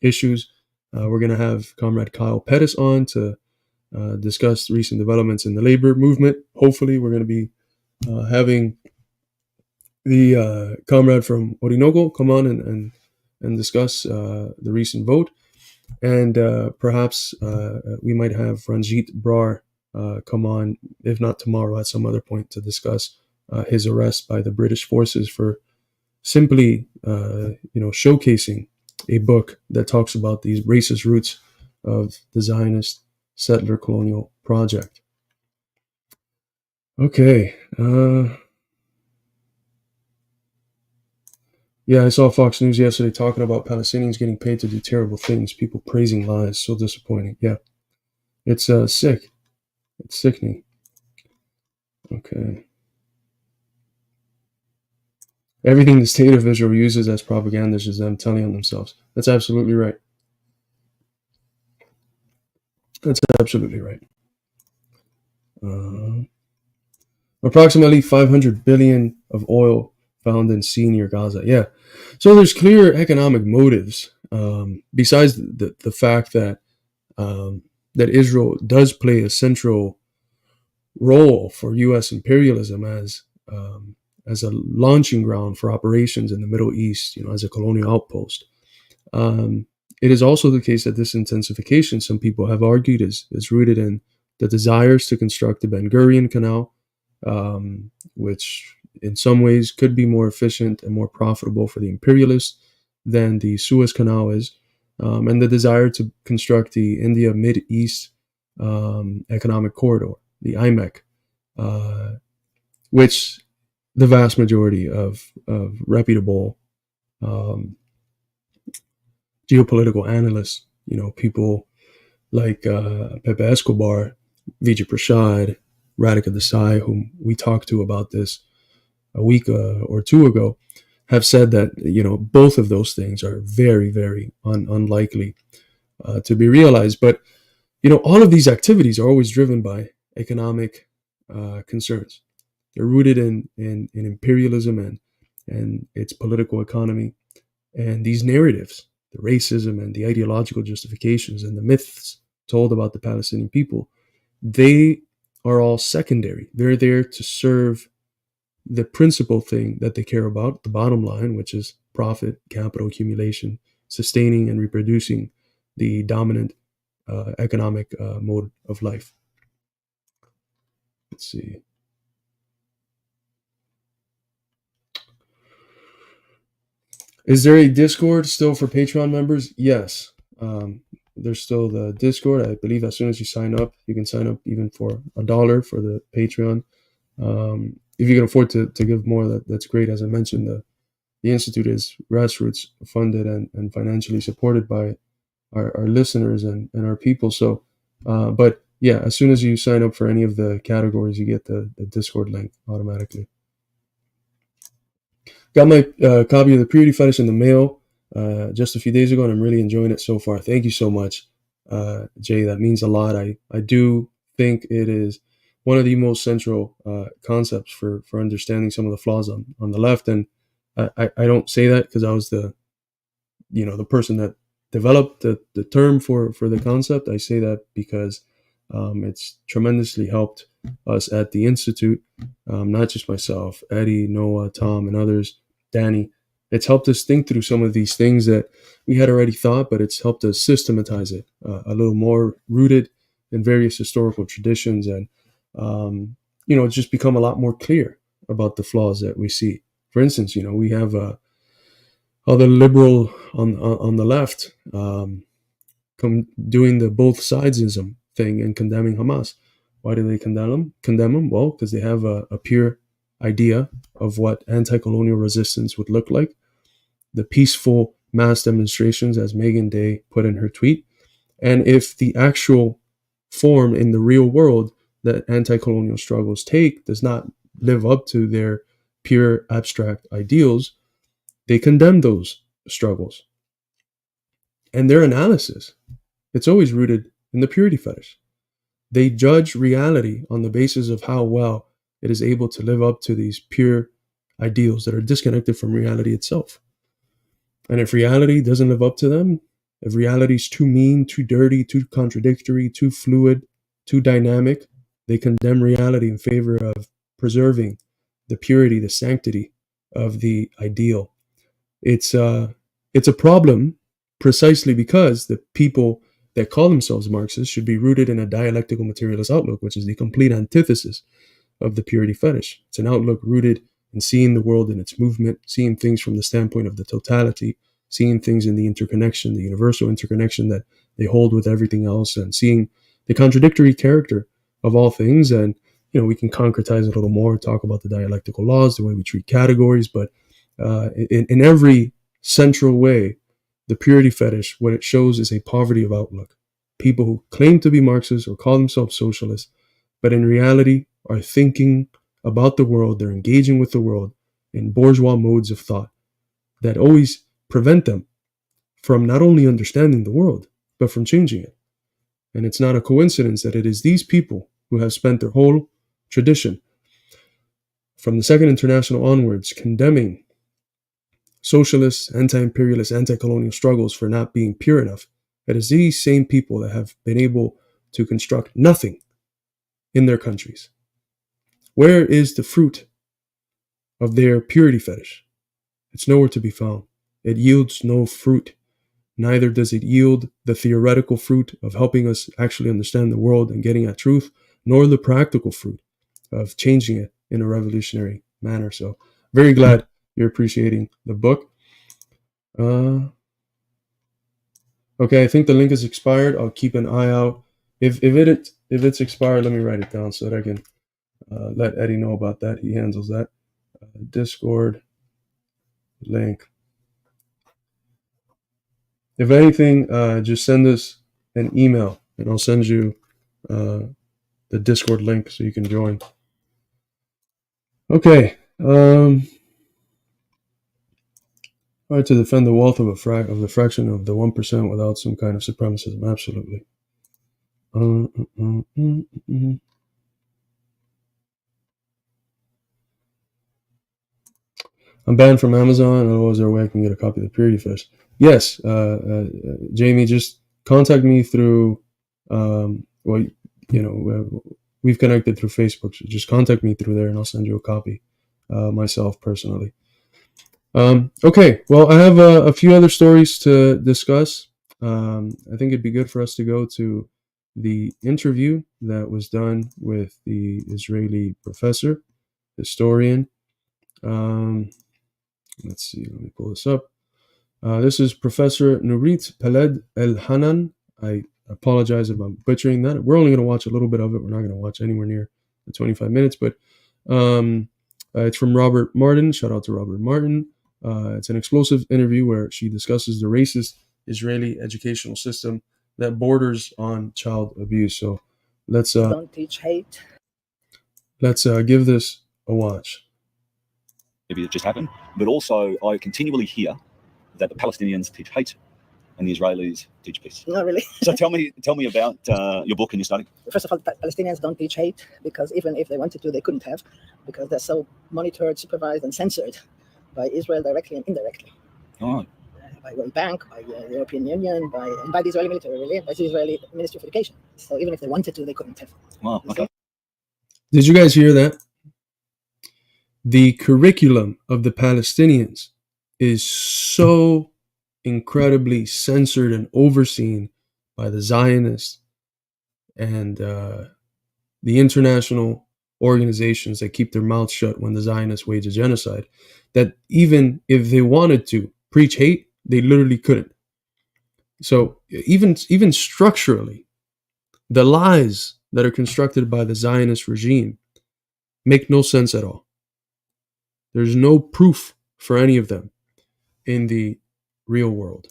issues. We're going to have Comrade Kyle Pettis on to discuss recent developments in the labor movement. Hopefully we're going to be having the comrade from Orinoco come on and discuss the recent vote. And perhaps we might have Ranjit Brar come on, if not tomorrow, at some other point to discuss his arrest by the British forces for simply, showcasing a book that talks about these racist roots of the Zionist settler colonial project. Okay. Yeah, I saw Fox News yesterday talking about Palestinians getting paid to do terrible things, people praising lies. So disappointing. Yeah. It's sick. It's sickening. Okay. Everything the state of Israel uses as propaganda is just them telling on themselves. That's absolutely right. That's absolutely right. Approximately 500 billion of oil found in sea near Gaza. Yeah. So there's clear economic motives, besides the fact that that Israel does play a central role for U.S. imperialism as a launching ground for operations in the Middle East, as a colonial outpost. It is also the case that this intensification, some people have argued, is rooted in the desires to construct the Ben Gurion Canal, which in some ways could be more efficient and more profitable for the imperialists than the Suez Canal is, and the desire to construct the India Mid-East Economic Corridor, the IMEC, which the vast majority of reputable geopolitical analysts, people like Pepe Escobar, Vijay Prashad, Radhika Desai, whom we talked to about this a week or two ago, have said that both of those things are very, very unlikely to be realized. But all of these activities are always driven by economic concerns. They're rooted in imperialism and its political economy, and these narratives, the racism and the ideological justifications and the myths told about the Palestinian people, they are all secondary. They're there to serve the principal thing that they care about, the bottom line, which is profit, capital accumulation, sustaining and reproducing the dominant economic mode of life. Let's see. Is there a Discord still for Patreon members? Yes. There's still the Discord. I believe as soon as you sign up, you can sign up even for $1 for the Patreon. If you can afford to give more, that's great. As I mentioned, the Institute is grassroots funded and financially supported by our listeners and our people. So, but yeah, as soon as you sign up for any of the categories, you get the Discord link automatically. Got my copy of The Purity Fetish in the mail just a few days ago, and I'm really enjoying it so far. Thank you so much, Jay. That means a lot. I do think it is one of the most central concepts for understanding some of the flaws on the left. And I don't say that because I was the person that developed the term for the concept. I say that because it's tremendously helped us at the Institute, not just myself, Eddie, Noah, Tom, and others, Danny. It's helped us think through some of these things that we had already thought, but it's helped us systematize it a little more, rooted in various historical traditions, and it's just become a lot more clear about the flaws that we see. For instance, we have other liberal on the left doing the both sidesism thing and condemning Hamas. Why do they condemn them? Well, because they have a pure idea of what anti-colonial resistance would look like. The peaceful mass demonstrations, as Megan Day put in her tweet. And if the actual form in the real world that anti-colonial struggles take does not live up to their pure abstract ideals, they condemn those struggles. And their analysis, it's always rooted in the purity fetish. They judge reality on the basis of how well it is able to live up to these pure ideals that are disconnected from reality itself. And if reality doesn't live up to them, if reality is too mean, too dirty, too contradictory, too fluid, too dynamic, they condemn reality in favor of preserving the purity, the sanctity of the ideal. It's a problem precisely because the people that call themselves Marxists should be rooted in a dialectical materialist outlook, which is the complete antithesis of the purity fetish. It's an outlook rooted in seeing the world in its movement, seeing things from the standpoint of the totality, seeing things in the interconnection, the universal interconnection that they hold with everything else, and seeing the contradictory character of all things. And, we can concretize it a little more, talk about the dialectical laws, the way we treat categories, but in every central way, the purity fetish, what it shows is a poverty of outlook. People who claim to be Marxists or call themselves socialists, but in reality are thinking about the world, they're engaging with the world in bourgeois modes of thought that always prevent them from not only understanding the world, but from changing it. And it's not a coincidence that it is these people who have spent their whole tradition, from the Second International onwards, condemning socialist, anti-imperialist, anti-colonial struggles for not being pure enough. It is these same people that have been able to construct nothing in their countries. Where is the fruit of their purity fetish? It's nowhere to be found. It yields no fruit. Neither does it yield the theoretical fruit of helping us actually understand the world and getting at truth, nor the practical fruit of changing it in a revolutionary manner. So, very glad you're appreciating the book. Okay, I think the link is expired. I'll keep an eye out. If it's expired, let me write it down so that I can let Eddie know about that. He handles that. Discord link. If anything, just send us an email and I'll send you the Discord link so you can join. Okay. Hard to defend the wealth of the fraction of the 1% without some kind of supremacism. Absolutely. I'm banned from Amazon. Otherwise, there a way I can get a copy of the Purity Fetish? Yes, Jamie. Just contact me through. We've connected through Facebook. So just contact me through there, and I'll send you a copy myself personally. Okay, well, I have a few other stories to discuss. I think it'd be good for us to go to the interview that was done with the Israeli professor, historian. Let's see, let me pull this up. This is Professor Nurit Peled El Hanan. I apologize if I'm butchering that. We're only going to watch a little bit of it. We're not going to watch anywhere near the 25 minutes, but it's from Robert Martin. Shout out to Robert Martin. It's an explosive interview where she discusses the racist Israeli educational system that borders on child abuse. So let's don't teach hate. Let's give this a watch. Maybe it just happened, but also I continually hear that the Palestinians teach hate and the Israelis teach peace. Not really. So tell me about your book and your study. First of all, Palestinians don't teach hate because even if they wanted to, they couldn't have, because they're so monitored, supervised, and censored by Israel directly and indirectly. Oh. By World Bank, by the European Union, by the Israeli military, really, by the Israeli Ministry of Education. So even if they wanted to, they couldn't have. Wow. Okay. Did you guys hear that? The curriculum of the Palestinians is so incredibly censored and overseen by the Zionists and the international organizations that keep their mouths shut when the Zionists wage a genocide, that even if they wanted to preach hate, they literally couldn't. So even structurally, the lies that are constructed by the Zionist regime make no sense at all. There's no proof for any of them in the real world.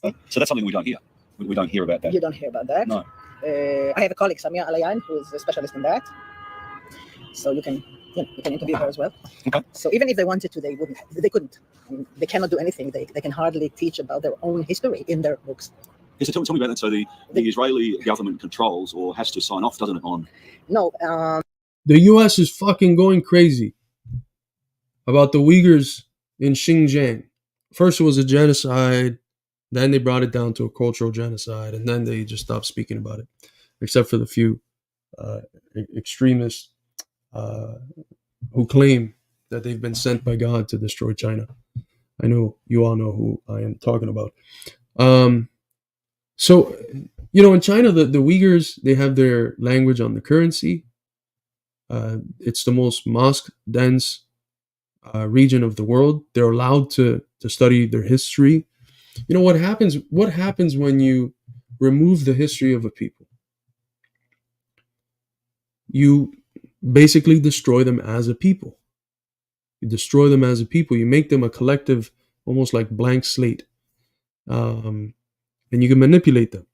So that's something we don't hear. We don't hear about that. You don't hear about that? No. I have a colleague, Samia Alayan, who is a specialist in that. So you can interview her as well. Okay. So even if they wanted to, they wouldn't. They couldn't. They cannot do anything. They can hardly teach about their own history in their books. Yes, so tell me about that. So the Israeli government controls or has to sign off, doesn't it, on? No, The US is fucking going crazy about the Uyghurs in Xinjiang. First, it was a genocide. Then they brought it down to a cultural genocide. And then they just stopped speaking about it, except for the few extremists who claim that they've been sent by God to destroy China. I know you all know who I am talking about. So, in China, the Uyghurs, they have their language on the currency. It's the most mosque-dense region of the world. They're allowed to study their history. What happens when you remove the history of a people? You basically destroy them as a people. You destroy them as a people. You make them a collective, almost like blank slate. And you can manipulate them.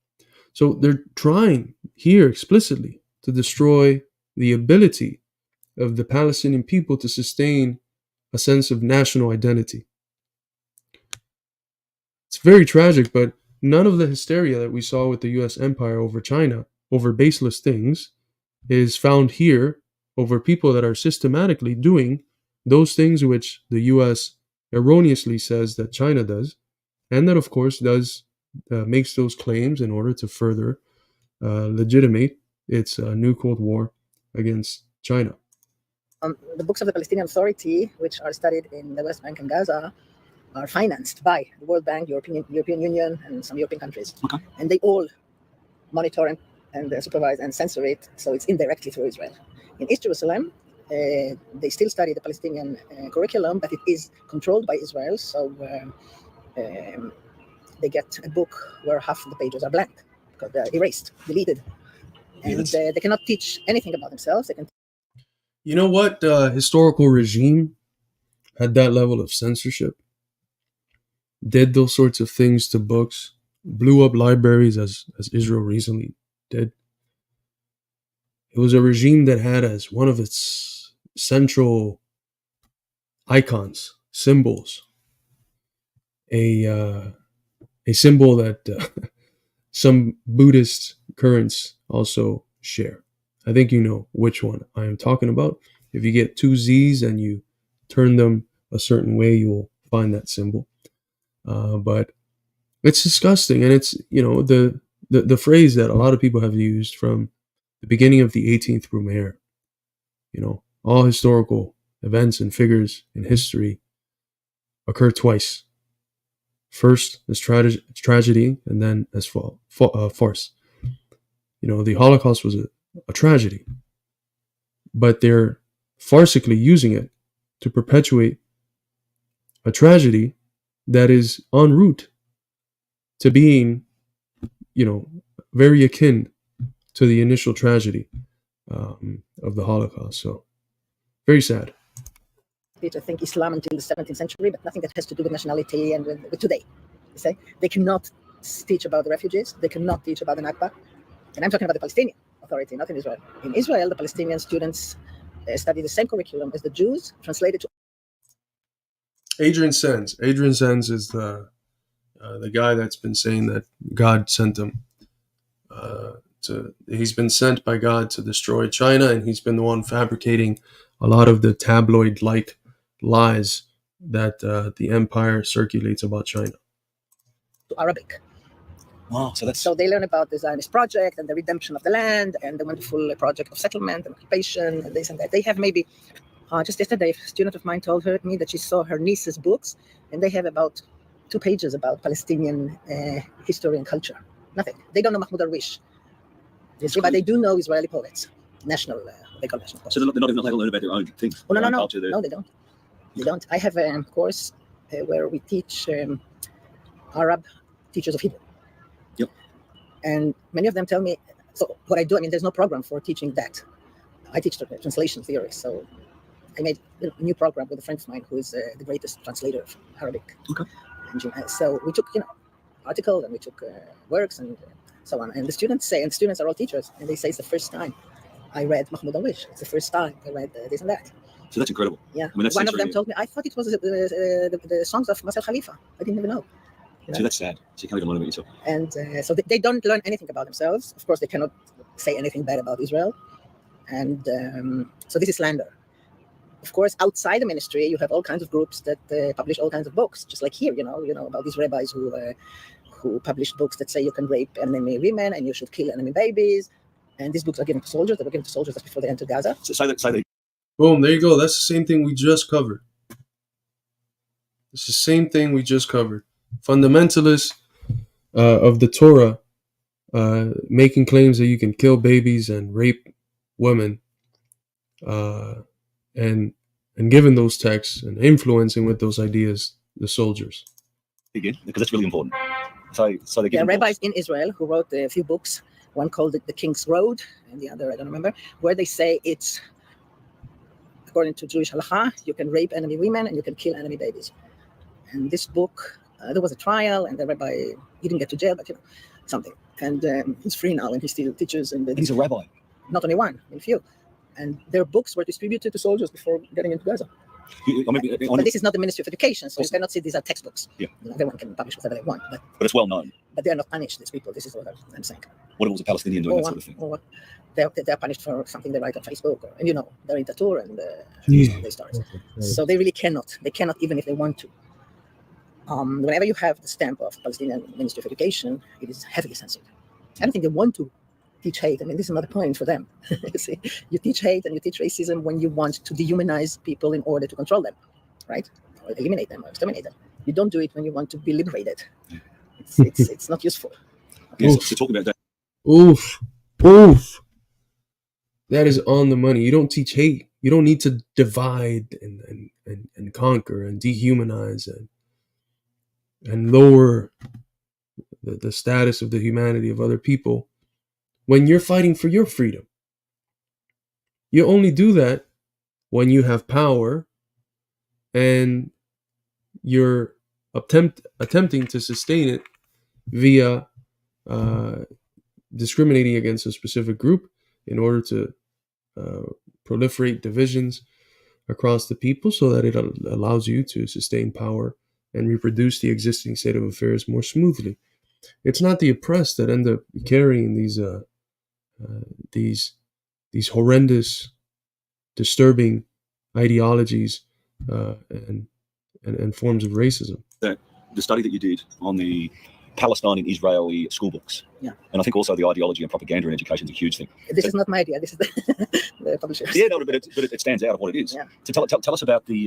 So they're trying here explicitly to destroy the ability of the Palestinian people to sustain a sense of national identity. It's very tragic, but none of the hysteria that we saw with the US empire over China, over baseless things, is found here over people that are systematically doing those things which the US erroneously says that China does, and that, of course, makes those claims in order to further legitimate its new Cold War against China. the books of the Palestinian Authority, which are studied in the West Bank and Gaza, are financed by the World Bank, European Union, and some European countries. Okay. And they all monitor and supervise and censor it, so it's indirectly through Israel. In East Jerusalem, they still study the Palestinian curriculum, but it is controlled by Israel, so they get a book where half the pages are blank, because they're erased, deleted. And they cannot teach anything about themselves. They can. You know what historical regime had that level of censorship? Did those sorts of things to books, blew up libraries as Israel recently did. It was a regime that had as one of its central icons, symbols, a symbol that some Buddhist currents also share. I think you know which one I am talking about. If you get two Z's and you turn them a certain way, you'll find that symbol. But it's disgusting, and it's the phrase that a lot of people have used from the beginning of the 18th Brumaire. All historical events and figures in history occur twice. First as tragedy, and then as farce. The Holocaust was a tragedy, but they're farcically using it to perpetuate a tragedy that is en route to being, very akin to the initial tragedy of the Holocaust. So, very sad. I think Islam until the 17th century, but nothing that has to do with nationality and with today. You say they cannot teach about the refugees. They cannot teach about the Nakba. And I'm talking about the Palestinian Authority, not in Israel. In Israel, the Palestinian students study the same curriculum as the Jews, translated to. Adrian Sands. Adrian Sands is the guy that's been saying that God sent him he's been sent by God to destroy China, and he's been the one fabricating a lot of the tabloid-like lies that the empire circulates about China. To Arabic. Wow, so they learn about the Zionist project and the redemption of the land and the wonderful project of settlement and occupation and this and that. They have maybe, just yesterday, a student of mine told me that she saw her niece's books, and they have about 2 pages about Palestinian history and culture. Nothing. They don't know Mahmoud Darwish. You see, but they do know Israeli poets, national, they call national poets. So they're not even allowed to learn about their own things. Oh, no, they don't. They don't. I have a course where we teach Arab teachers of Hebrew. Yep. And many of them tell me, so what I do, there's no program for teaching that. I teach translation theory, so I made a new program with a friend of mine who is the greatest translator of Arabic. Okay. And so we took, articles, and we took works and so on. And the students are all teachers, and they say it's the first time I read Mahmoud Darwish. It's the first time I read this and that. So that's incredible. Yeah. That's one of them told me, I thought it was the songs of Marcel Khalifa. I didn't even know. So that's sad. So you can't even learn about yourself. And so they don't learn anything about themselves. Of course, they cannot say anything bad about Israel. And so this is slander. Of course, outside the ministry, you have all kinds of groups that publish all kinds of books, just like here, about these rabbis who published books that say you can rape enemy women and you should kill enemy babies. And these books are given to soldiers. They were given to soldiers just before they entered Gaza. So that Boom, there you go. That's the same thing we just covered. It's the same thing we just covered. Fundamentalists of the Torah making claims that you can kill babies and rape women, and given those texts and influencing with those ideas the soldiers. again, because that's really important. So they're There are given rabbis books. in Israel who wrote a few books. One called The King's Road, and the other I don't remember, where they say it's according to Jewish halacha, you can rape enemy women and you can kill enemy babies. And this book, there was a trial, and the rabbi, he didn't get to jail, but something. And he's free now, and he still teaches. And He's a rabbi. not only one, a few. And their books were distributed to soldiers before getting into Gaza. But this is not the Ministry of Education, so you cannot say these are textbooks. Yeah. Everyone can publish whatever they want, But it's well known. but they are not punished, these people. This is what I'm saying. What if it was a Palestinian doing that sort of thing? Or they're punished for something they write on Facebook, and they're in Tatur and they start. So they really cannot. They cannot even if they want to. Whenever you have the stamp of Palestinian Ministry of Education, it is heavily censored. I don't think they want to teach hate. I mean, this is another point for them. You see, you teach hate and you teach racism when you want to dehumanize people in order to control them, right? Or eliminate them or exterminate them. You don't do it when you want to be liberated. It's not useful. Yes, so talk about that. Oof. That is on the money. You don't teach hate. You don't need to divide and conquer and dehumanize and lower the status of the humanity of other people when you're fighting for your freedom. You only do that when you have power and you're attempting to sustain it via discriminating against a specific group in order to proliferate divisions across the people so that it allows you to sustain power and reproduce the existing state of affairs more smoothly. It's not the oppressed that end up carrying these horrendous, disturbing ideologies and forms of racism. The study that you did on the Palestine and Israeli school books. Yeah. And I think also the ideology and propaganda in education is a huge thing. This is not my idea. This is the publishers. Yeah, no, but it stands out of what it is. Yeah. So tell us about the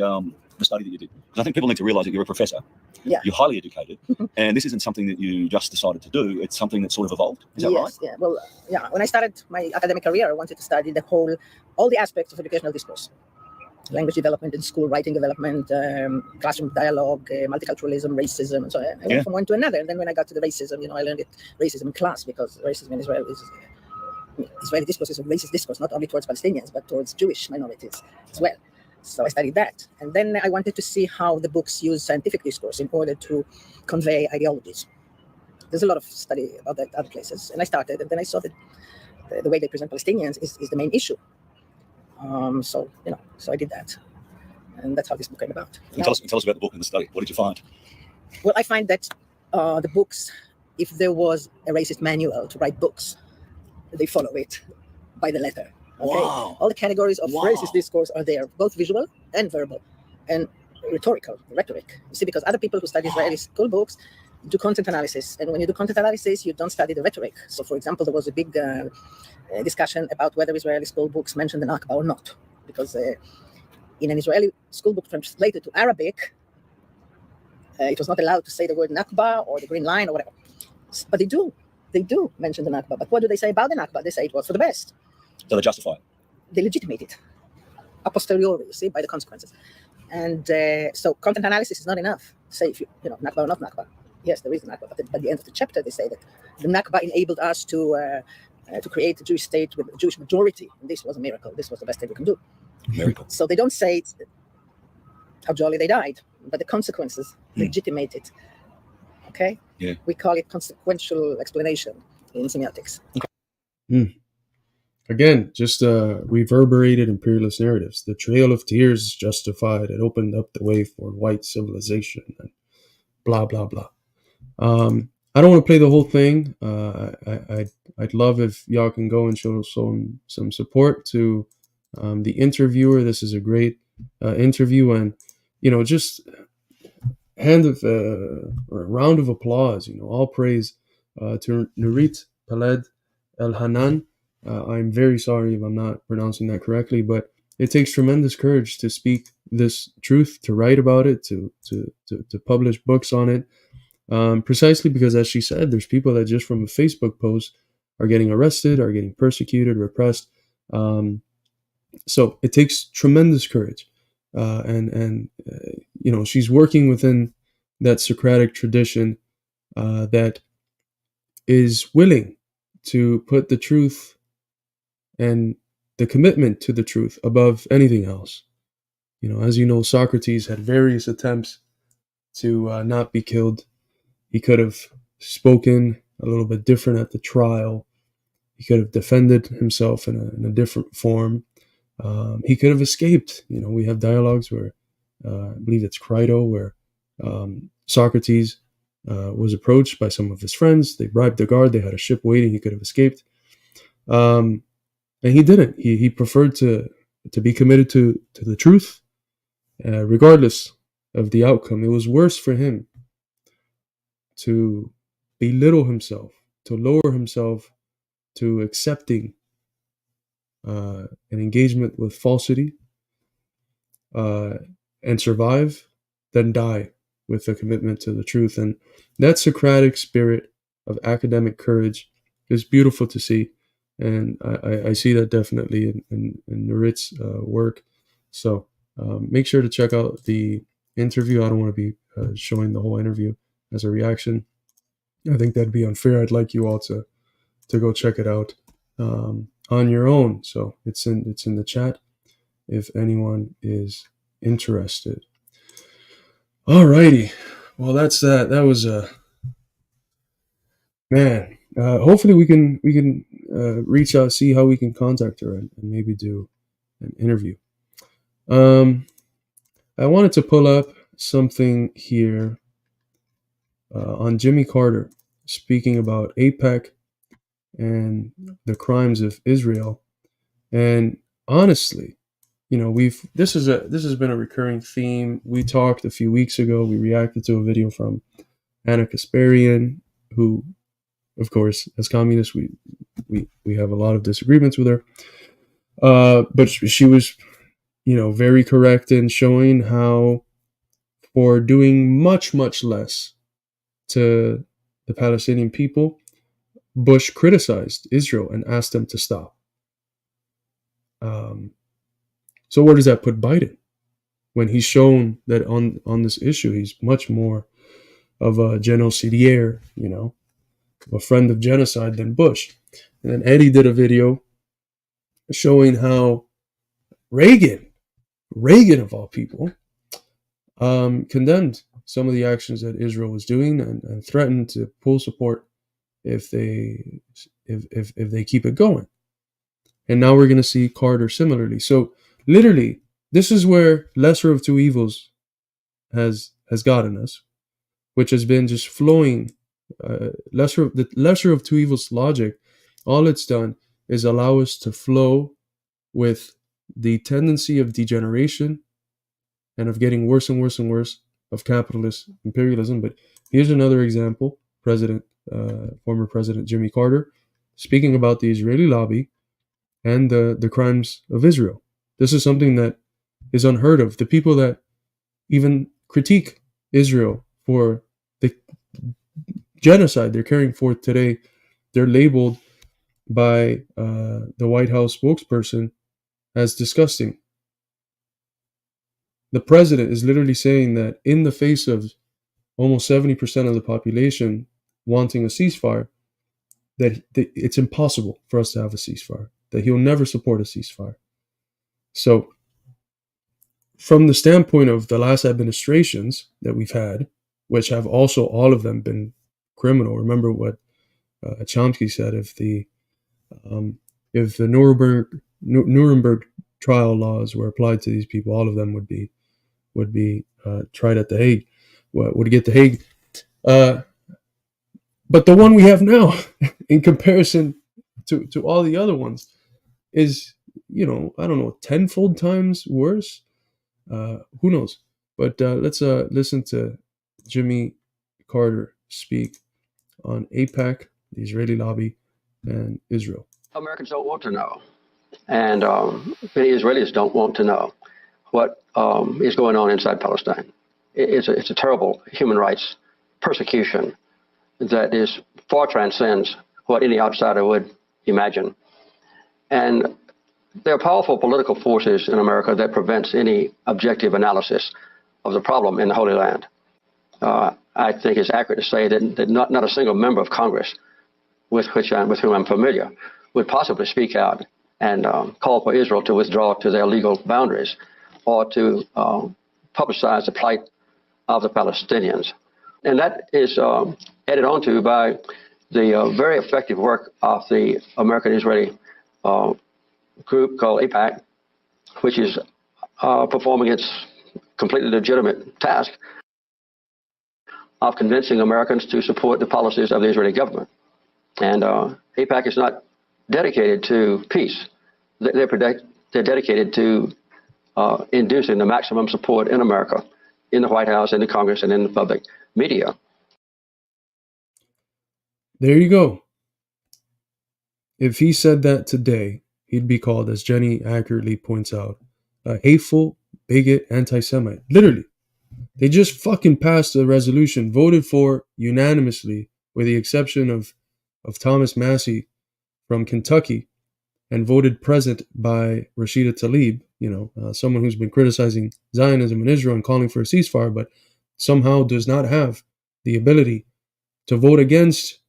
study that you did. Because I think people need to realize that you're a professor. Yeah. You're highly educated. And this isn't something that you just decided to do. It's something that sort of evolved. Is that right? Yes, yeah. Well, yeah. When I started my academic career, I wanted to study all the aspects of educational discourse. Language development in school, writing development, classroom dialogue, multiculturalism, racism, and so on. I went from one to another. And then when I got to the racism, I learned racism in class, because racism in Israel is Israeli discourse is a racist discourse, not only towards Palestinians, but towards Jewish minorities as well. So I studied that. And then I wanted to see how the books use scientific discourse in order to convey ideologies. There's a lot of study about that other places. And I started, and then I saw that the way they present Palestinians is the main issue. So I did that, and that's how this book came about. Tell us about the book and the study. What did you find? Well, I find that the books, if there was a racist manual to write books, they follow it by the letter. Okay? Wow. All the categories of racist discourse are there, both visual and verbal, and rhetoric. You see, because other people who study Israeli school books do content analysis, and when you do content analysis, you don't study the rhetoric. So, for example, there was a big discussion about whether Israeli school books mention the Nakba or not, because in an Israeli school book translated to Arabic, it was not allowed to say the word Nakba or the Green Line or whatever. But they do mention the Nakba. But what do they say about the Nakba? They say it was for the best. So they justify it. They legitimate it a posteriori, you see, by the consequences. And so content analysis is not enough. Say if Nakba or not Nakba. Yes, there is a Nakba, but by the end of the chapter, they say that the Nakba enabled us to create a Jewish state with a Jewish majority. And this was a miracle. This was the best thing we can do. Miracle. So they don't say how jolly they died, but the consequences legitimate it. Okay? Yeah. We call it consequential explanation in semiotics. Again, just reverberated imperialist narratives. The Trail of Tears is justified. It opened up the way for white civilization and blah, blah, blah. I don't want to play the whole thing. I'd love if y'all can go and show some support to the interviewer. This is a great interview, and just or a round of applause. All praise to Nurit Paled El Hanan. I'm very sorry if I'm not pronouncing that correctly, but it takes tremendous courage to speak this truth, to write about it, to publish books on it. Precisely because, as she said, there's people that just from a Facebook post are getting arrested, are getting persecuted, repressed. So it takes tremendous courage, and she's working within that Socratic tradition that is willing to put the truth and the commitment to the truth above anything else. As you know, Socrates had various attempts to not be killed. He could have spoken a little bit different at the trial. He could have defended himself in a different form. He could have escaped. We have dialogues where I believe it's Crito, where Socrates was approached by some of his friends. They bribed the guard. They had a ship waiting. He could have escaped. And he didn't. He preferred to be committed to the truth, regardless of the outcome. It was worse for him to belittle himself, to lower himself to accepting an engagement with falsity and survive than die with a commitment to the truth. And that Socratic spirit of academic courage is beautiful to see. And I see that definitely in Nurit's work. So make sure to check out the interview. I don't want to be showing the whole interview as a reaction. I think that'd be unfair. I'd like you all to go check it out on your own. So it's in the chat if anyone is interested. Alrighty. Well, that's that. That was man. Hopefully we can reach out, see how we can contact her, and maybe do an interview. I wanted to pull up something here on Jimmy Carter speaking about AIPAC and the crimes of Israel. And honestly, this has been a recurring theme. We talked a few weeks ago. We reacted to a video from Anna Kasparian, who, of course, as communists, we have a lot of disagreements with her. But she was, very correct in showing how, for doing much, much less to the Palestinian people, Bush criticized Israel and asked them to stop. So where does that put Biden? When he's shown that on this issue, he's much more of a genocidaire, a friend of genocide than Bush. And then Eddie did a video showing how Reagan of all people, condemned some of the actions that Israel was doing and threatened to pull support if they keep it going. And now we're going to see Carter similarly. So literally, this is where lesser of two evils has gotten us, which has been just flowing. The lesser of two evils logic, all it's done is allow us to flow with the tendency of degeneration and of getting worse and worse and worse of capitalist imperialism. But here's another example: former President Jimmy Carter speaking about the Israeli lobby and the crimes of Israel. This is something that is unheard of. The people that even critique Israel for the genocide they're carrying forth today, they're labeled by the White House spokesperson as disgusting. The president is literally saying that in the face of almost 70% of the population wanting a ceasefire, that it's impossible for us to have a ceasefire, that he'll never support a ceasefire. So from the standpoint of the last administrations that we've had, which have also all of them been criminal. Remember what Chomsky said: if the Nuremberg trial laws were applied to these people, all of them would be tried at the Hague, would get the Hague. But the one we have now, in comparison to all the other ones, is, I don't know, tenfold times worse. Who knows? But let's listen to Jimmy Carter speak on AIPAC, the Israeli lobby, and Israel. Americans don't want to know, and many Israelis don't want to know what is going on inside Palestine. It's a terrible human rights persecution that is far transcends what any outsider would imagine. And there are powerful political forces in America that prevents any objective analysis of the problem in the Holy Land. I think it's accurate to say that not a single member of Congress with whom I'm familiar would possibly speak out and call for Israel to withdraw to their legal boundaries or to publicize the plight of the Palestinians. And that is added on to by the very effective work of the American-Israeli group called AIPAC, which is performing its completely legitimate task of convincing Americans to support the policies of the Israeli government. And AIPAC is not dedicated to peace. They're dedicated to inducing the maximum support in America, in the White House, in the Congress, and in the public media. There you go. If he said that today, he'd be called, as Jenny accurately points out, a hateful, bigot, anti-Semite. Literally. They just fucking passed a resolution, voted for unanimously, with the exception of Thomas Massey from Kentucky, and voted present by Rashida Tlaib, someone who's been criticizing Zionism in Israel and calling for a ceasefire, but somehow does not have the ability to vote against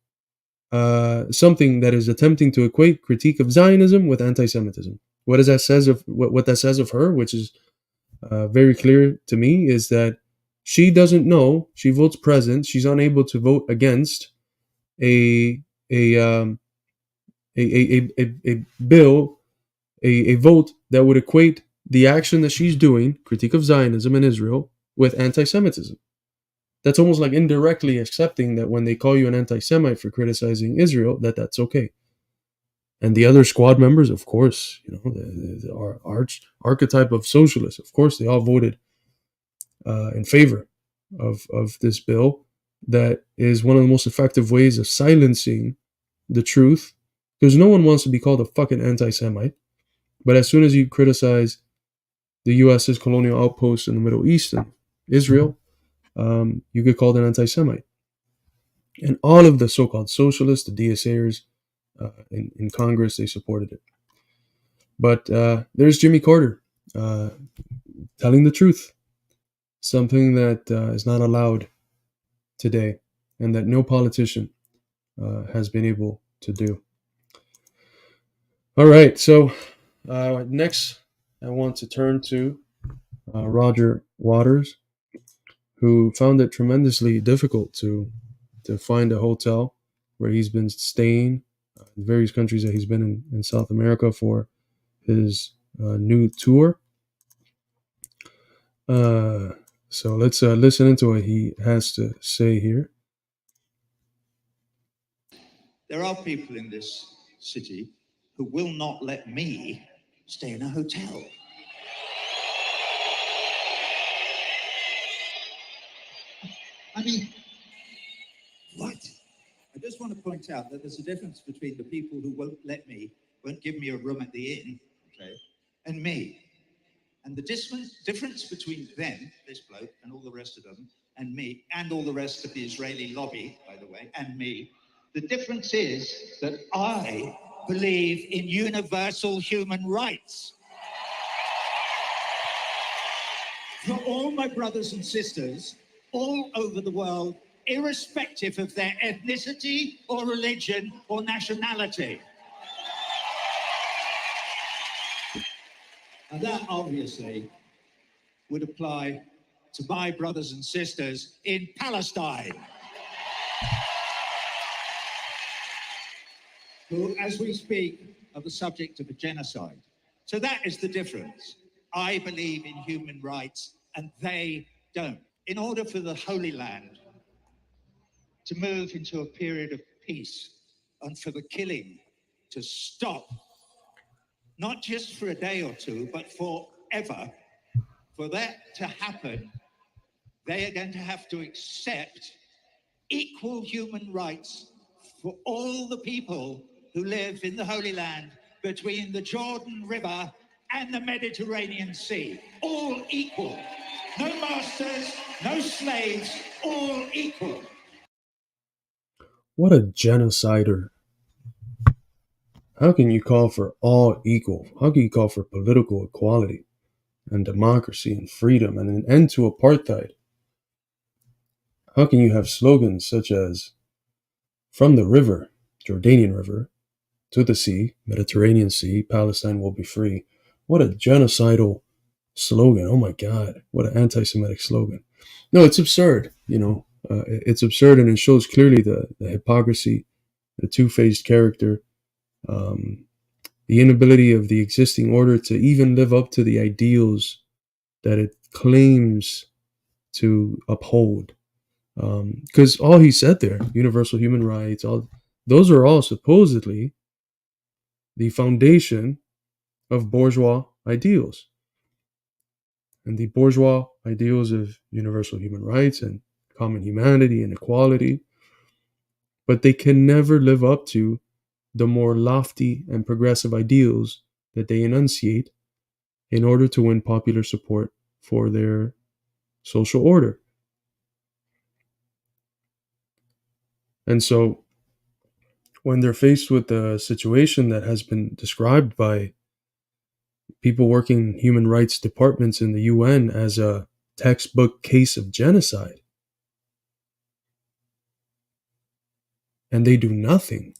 something that is attempting to equate critique of Zionism with anti-Semitism. What that says of her, which is very clear to me, is that she doesn't know. She votes present. She's unable to vote against a bill, a vote that would equate the action that she's doing, critique of Zionism in Israel, with anti-Semitism. That's almost like indirectly accepting that when they call you an anti-Semite for criticizing Israel, that's okay. And the other squad members, of course, the archetype of socialists, of course, they all voted in favor of this bill that is one of the most effective ways of silencing the truth, because no one wants to be called a fucking anti-Semite. But as soon as you criticize the U.S.'s colonial outposts in the Middle East and Israel, you get called an anti-Semite. And all of the so-called socialists, the DSAers in Congress, they supported it. But there's Jimmy Carter telling the truth, something that is not allowed today and that no politician has been able to do. All right, so next I want to turn to Roger Waters, who found it tremendously difficult to find a hotel where he's been staying in various countries that he's been in South America for his new tour. So let's listen into what he has to say here. There are people in this city who will not let me stay in a hotel. I mean, what? I just want to point out that there's a difference between the people who won't give me a room at the inn, okay, and me. And the difference between them, this bloke, and all the rest of them, and me, and all the rest of the Israeli lobby, by the way, and me, the difference is that I believe in universal human rights. For all my brothers and sisters all over the world, irrespective of their ethnicity or religion or nationality. And that obviously would apply to my brothers and sisters in Palestine, who, as we speak, are the subject of a genocide. So that is the difference. I believe in human rights and they don't. In order for the Holy Land to move into a period of peace and for the killing to stop, not just for a day or two, but forever. For that to happen, they are going to have to accept equal human rights for all the people who live in the Holy Land between the Jordan River and the Mediterranean Sea. All equal. No masters, no slaves, all equal. What a genocider. How can you call for all equal? How can you call for political equality and democracy and freedom and an end to apartheid? How can you have slogans such as from the river, Jordanian River, to the sea, Mediterranean Sea, Palestine will be free? What a genocidal slogan. Oh my God. What an anti-Semitic slogan. No, it's absurd. It's absurd, and it shows clearly the hypocrisy, the two-faced character, the inability of the existing order to even live up to the ideals that it claims to uphold. Because all he said there, universal human rights, all those are all supposedly the foundation of bourgeois ideals. And the bourgeois ideals of universal human rights and common humanity and equality, but they can never live up to the more lofty and progressive ideals that they enunciate in order to win popular support for their social order. And so when they're faced with a situation that has been described by people working in human rights departments in the UN as a textbook case of genocide, and they do nothing,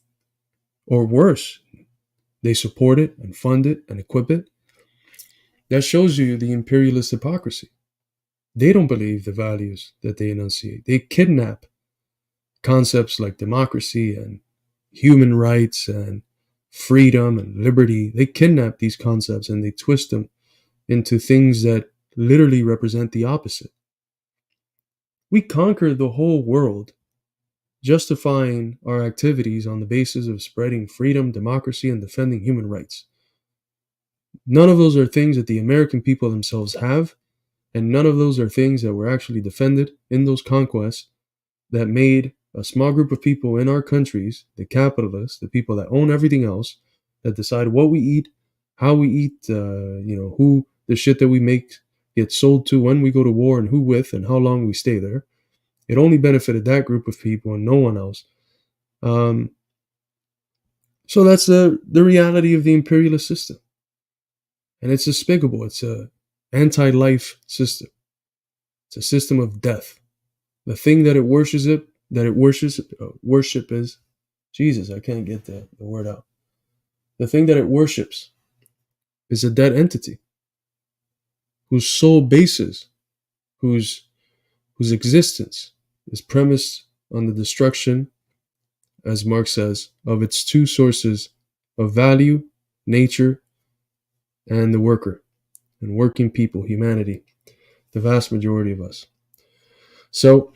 or worse, they support it and fund it and equip it, that shows you the imperialist hypocrisy. They don't believe the values that they enunciate. They kidnap concepts like democracy and human rights and freedom and liberty. They kidnap these concepts and they twist them into things that literally represent the opposite. We conquer the whole world, justifying our activities on the basis of spreading freedom, democracy, and defending human rights. None of those are things that the American people themselves have, and none of those are things that were actually defended in those conquests that made a small group of people in our countries, the capitalists, the people that own everything else, that decide what we eat, how we eat, who the shit that we make gets sold to, when we go to war, and who with, and how long we stay there. It only benefited that group of people and no one else. So that's the reality of the imperialist system. And it's despicable. It's an anti-life system. It's a system of death. The thing that it worship is, Jesus, I can't get the word out. The thing that it worships is a dead entity whose sole basis, whose existence is premised on the destruction, as Marx says, of its two sources of value, nature, and the worker, and working people, humanity, the vast majority of us. So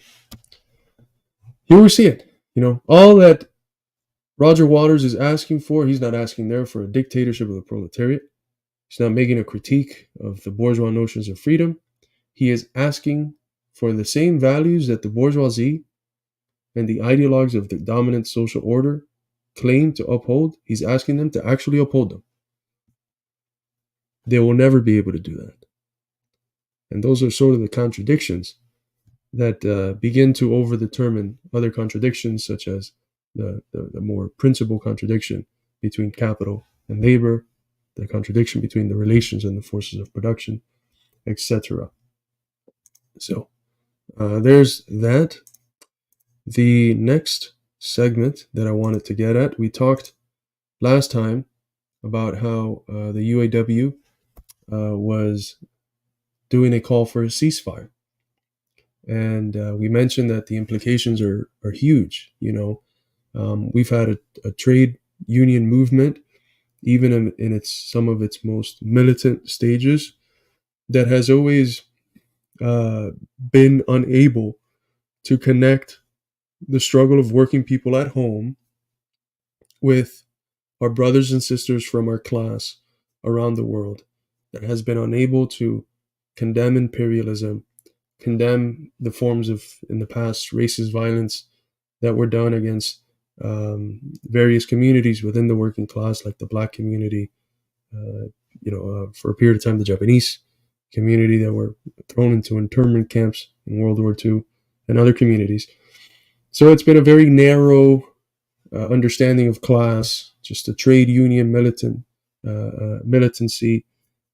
here we see it. All that Roger Waters is asking for, he's not asking there for a dictatorship of the proletariat. He's not making a critique of the bourgeois notions of freedom. He is asking for the same values that the bourgeoisie and the ideologues of the dominant social order claim to uphold. He's asking them to actually uphold them. They will never be able to do that. And those are sort of the contradictions that begin to overdetermine other contradictions, such as the more principal contradiction between capital and labor, the contradiction between the relations and the forces of production, etc. So there's that. The next segment that I wanted to get at, we talked last time about how the UAW was doing a call for a ceasefire. And we mentioned that the implications are huge. We've had a trade union movement, even in some of its most militant stages, that has always been unable to connect the struggle of working people at home with our brothers and sisters from our class around the world that has been unable to condemn imperialism, condemn the forms of, in the past, racist violence that were done against various communities within the working class, like the Black community, for a period of time, the Japanese community that were thrown into internment camps in World War II, and other communities. So it's been a very narrow understanding of class, just a trade union militancy,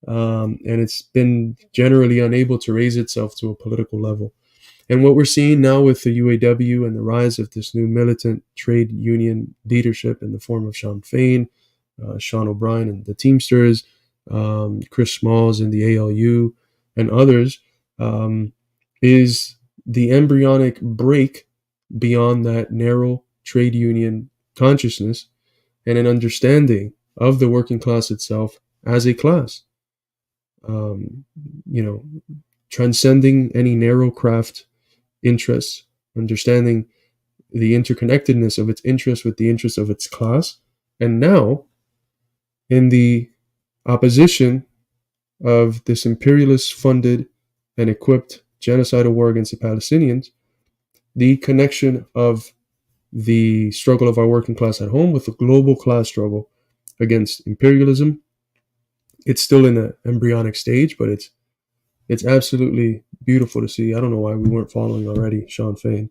and it's been generally unable to raise itself to a political level. And what we're seeing now with the UAW and the rise of this new militant trade union leadership in the form of Sean Fain, Sean O'Brien and the Teamsters, Chris Smalls and the ALU, and others, is the embryonic break beyond that narrow trade union consciousness and an understanding of the working class itself as a class. Transcending any narrow craft interests, understanding the interconnectedness of its interests with the interests of its class, and now in the opposition of this imperialist-funded and equipped genocidal war against the Palestinians, the connection of the struggle of our working class at home with the global class struggle against imperialism. It's still in an embryonic stage, but it's absolutely beautiful to see. I don't know why we weren't following already Sean Fain,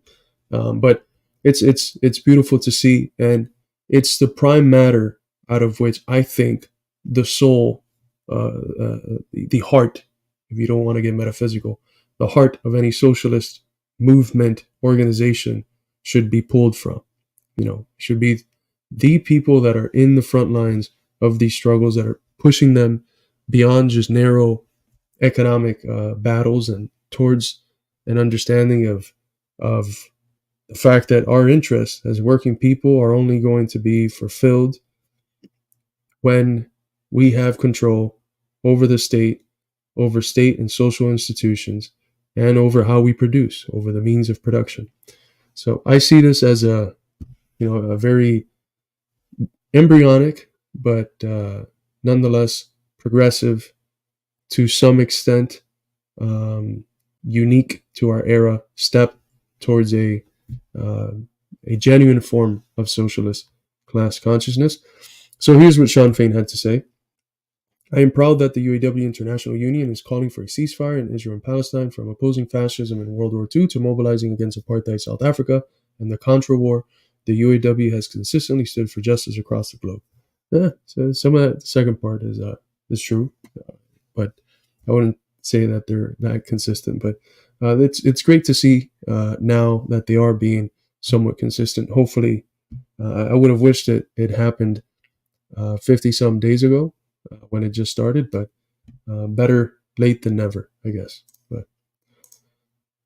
but it's beautiful to see, and it's the prime matter out of which I think the soul, the heart, if you don't want to get metaphysical, the heart of any socialist movement organization should be pulled from. Should be the people that are in the front lines of these struggles, that are pushing them beyond just narrow economic battles and towards an understanding of the fact that our interests as working people are only going to be fulfilled when we have control over the state, over state and social institutions, and over how we produce, over the means of production. So I see this as a very embryonic, but nonetheless progressive, to some extent, unique to our era, step towards a genuine form of socialist class consciousness. So here's what Sean Fain had to say. I am proud that the UAW International Union is calling for a ceasefire in Israel and Palestine, from opposing fascism in World War II to mobilizing against apartheid South Africa and the Contra War. The UAW has consistently stood for justice across the globe. So some of that, the second part is true, but I wouldn't say that they're that consistent. But it's great to see now that they are being somewhat consistent. Hopefully, I would have wished it happened 50 some days ago when it just started, but better late than never, I guess. But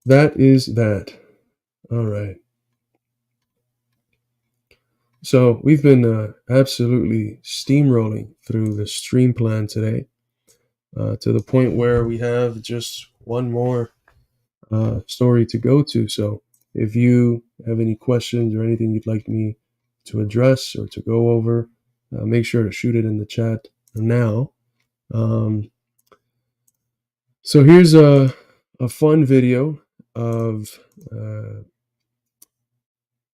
that is that. All right. So we've been absolutely steamrolling through the stream plan today, to the point where we have just one more story to go to. So if you have any questions or anything you'd like me to address or to go over, make sure to shoot it in the chat now. So here's a fun video of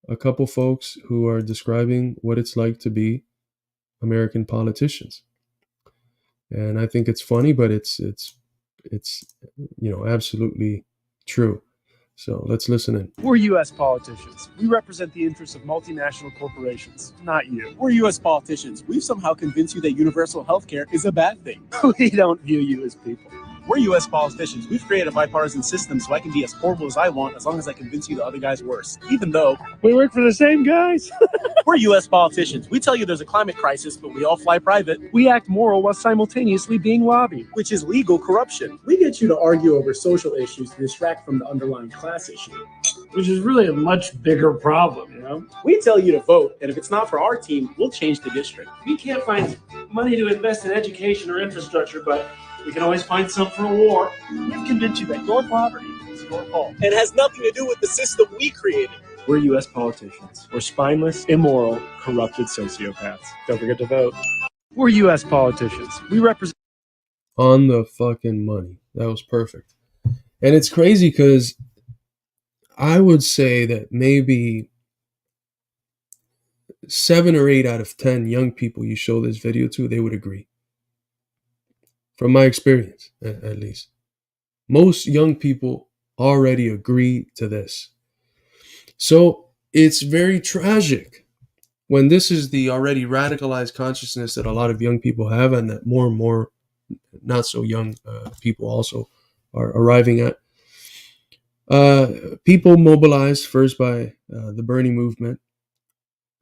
a couple folks who are describing what it's like to be American politicians. And I think it's funny, but it's absolutely true. So let's listen in. We're U.S. politicians. We represent the interests of multinational corporations, not you. We're U.S. politicians. We've somehow convinced you that universal health care is a bad thing. We don't view you as people. We're U.S. politicians. We've created a bipartisan system so I can be as horrible as I want, as long as I convince you the other guy's worse, even though we work for the same guys. We're U.S. politicians. We tell you there's a climate crisis, but we all fly private. We act moral while simultaneously being lobbied, which is legal corruption. We get you to argue over social issues to distract from the underlying class issue, which is really a much bigger problem, We tell you to vote, and if it's not for our team, we'll change the district. We can't find money to invest in education or infrastructure, but we can always find some for a war. We've convinced you that your poverty is your fault. And has nothing to do with the system we created. We're U.S. politicians. We're spineless, immoral, corrupted sociopaths. Don't forget to vote. We're U.S. politicians. We represent. On the fucking money. That was perfect. And it's crazy because I would say that maybe 7 or 8 out of 10 young people you show this video to, they would agree. From my experience, at least. Most young people already agree to this. So it's very tragic when this is the already radicalized consciousness that a lot of young people have, and that more and more not so young people also are arriving at. People mobilized first by the Bernie movement,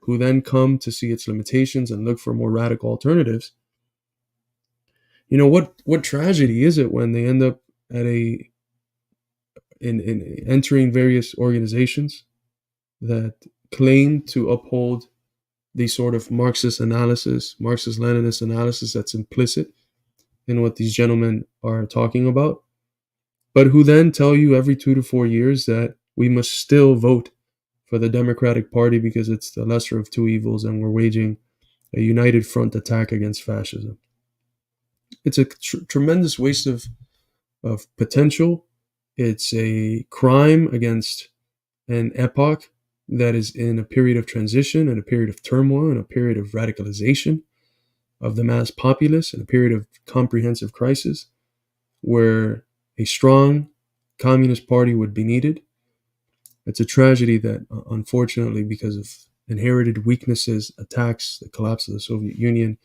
who then come to see its limitations and look for more radical alternatives. You know, what tragedy is it when they end up at in entering various organizations that claim to uphold the sort of Marxist Marxist-Leninist analysis that's implicit in what these gentlemen are talking about, but who then tell you every 2 to 4 years that we must still vote for the Democratic Party because it's the lesser of two evils and we're waging a united front attack against fascism. It's a tremendous waste of potential. It's a crime against an epoch that is in a period of transition and a period of turmoil and a period of radicalization of the mass populace and a period of comprehensive crisis where a strong communist party would be needed. It's a tragedy that, unfortunately, because of inherited weaknesses, attacks, the collapse of the Soviet Union,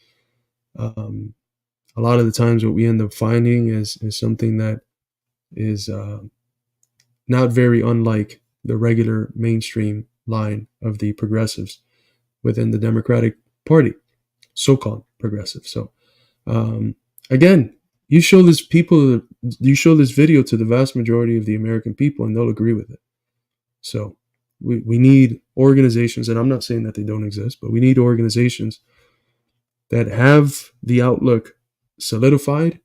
a lot of the times what we end up finding is something that is not very unlike the regular mainstream line of the progressives within the Democratic Party, so-called progressive. So, again, you show this video to the vast majority of the American people, and they'll agree with it. So, we need organizations, and I'm not saying that they don't exist, but we need organizations that have the outlook solidified,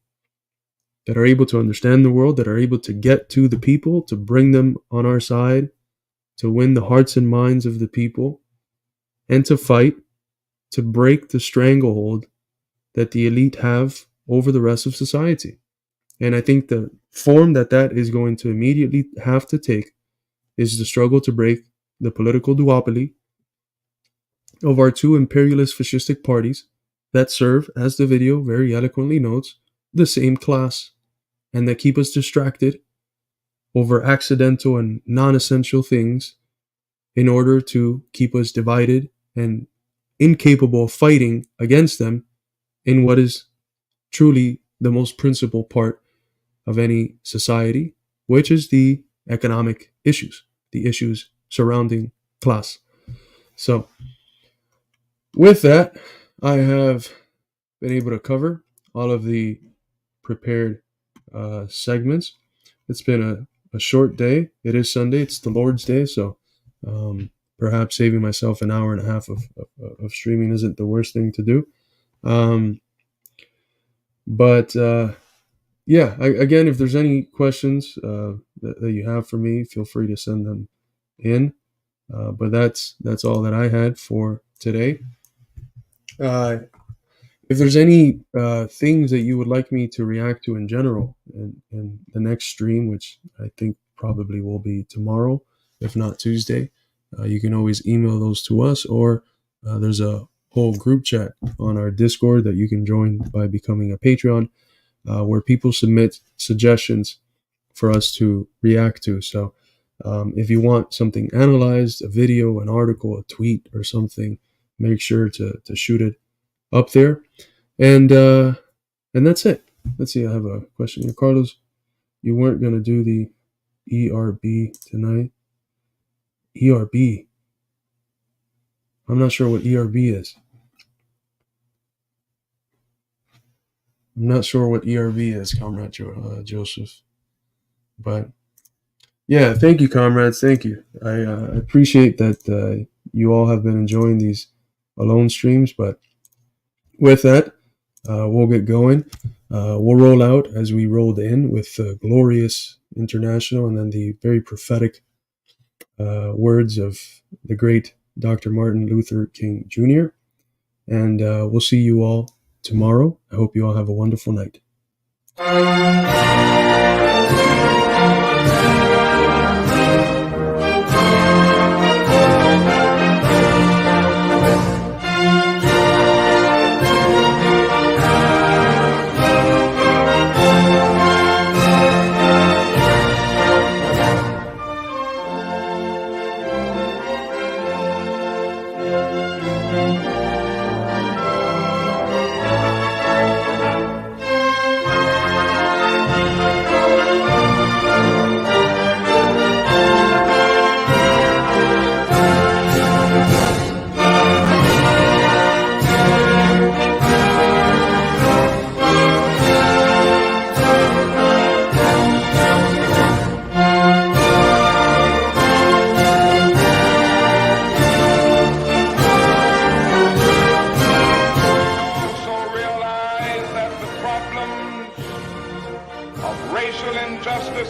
that are able to understand the world, that are able to get to the people, to bring them on our side, to win the hearts and minds of the people, and to fight, to break the stranglehold that the elite have over the rest of society. And I think the form that is going to immediately have to take is the struggle to break the political duopoly of our two imperialist fascistic parties that serve, as the video very eloquently notes, the same class, and that keep us distracted over accidental and non-essential things in order to keep us divided and incapable of fighting against them in what is truly the most principal part of any society, which is the economic issues, the issues surrounding class. So, with that, I have been able to cover all of the prepared segments. It's been a short day. It is Sunday. It's the Lord's Day, so perhaps saving myself an hour and a half of streaming isn't the worst thing to do. But again, if there's any questions that you have for me, feel free to send them in. But that's all that I had for today. If there's any things that you would like me to react to in general in the next stream, which I think probably will be tomorrow, if not Tuesday, you can always email those to us, or there's a whole group chat on our Discord that you can join by becoming a Patreon, where people submit suggestions for us to react to. So if you want something analyzed, a video, an article, a tweet, or something, make sure to shoot it up there. And that's it. Let's see, I have a question here. Carlos, you weren't going to do the ERB tonight. ERB. I'm not sure what ERB is. I'm not sure what ERB is, Comrade Joseph. But yeah, thank you, comrades. Thank you. I appreciate that you all have been enjoying these alone streams. But with that, we'll get going. We'll roll out as we rolled in with the glorious International and then the very prophetic words of the great Dr. Martin Luther King Jr. And we'll see you all tomorrow. I hope you all have a wonderful night.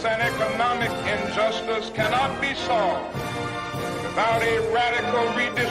And economic injustice cannot be solved without a radical redistribution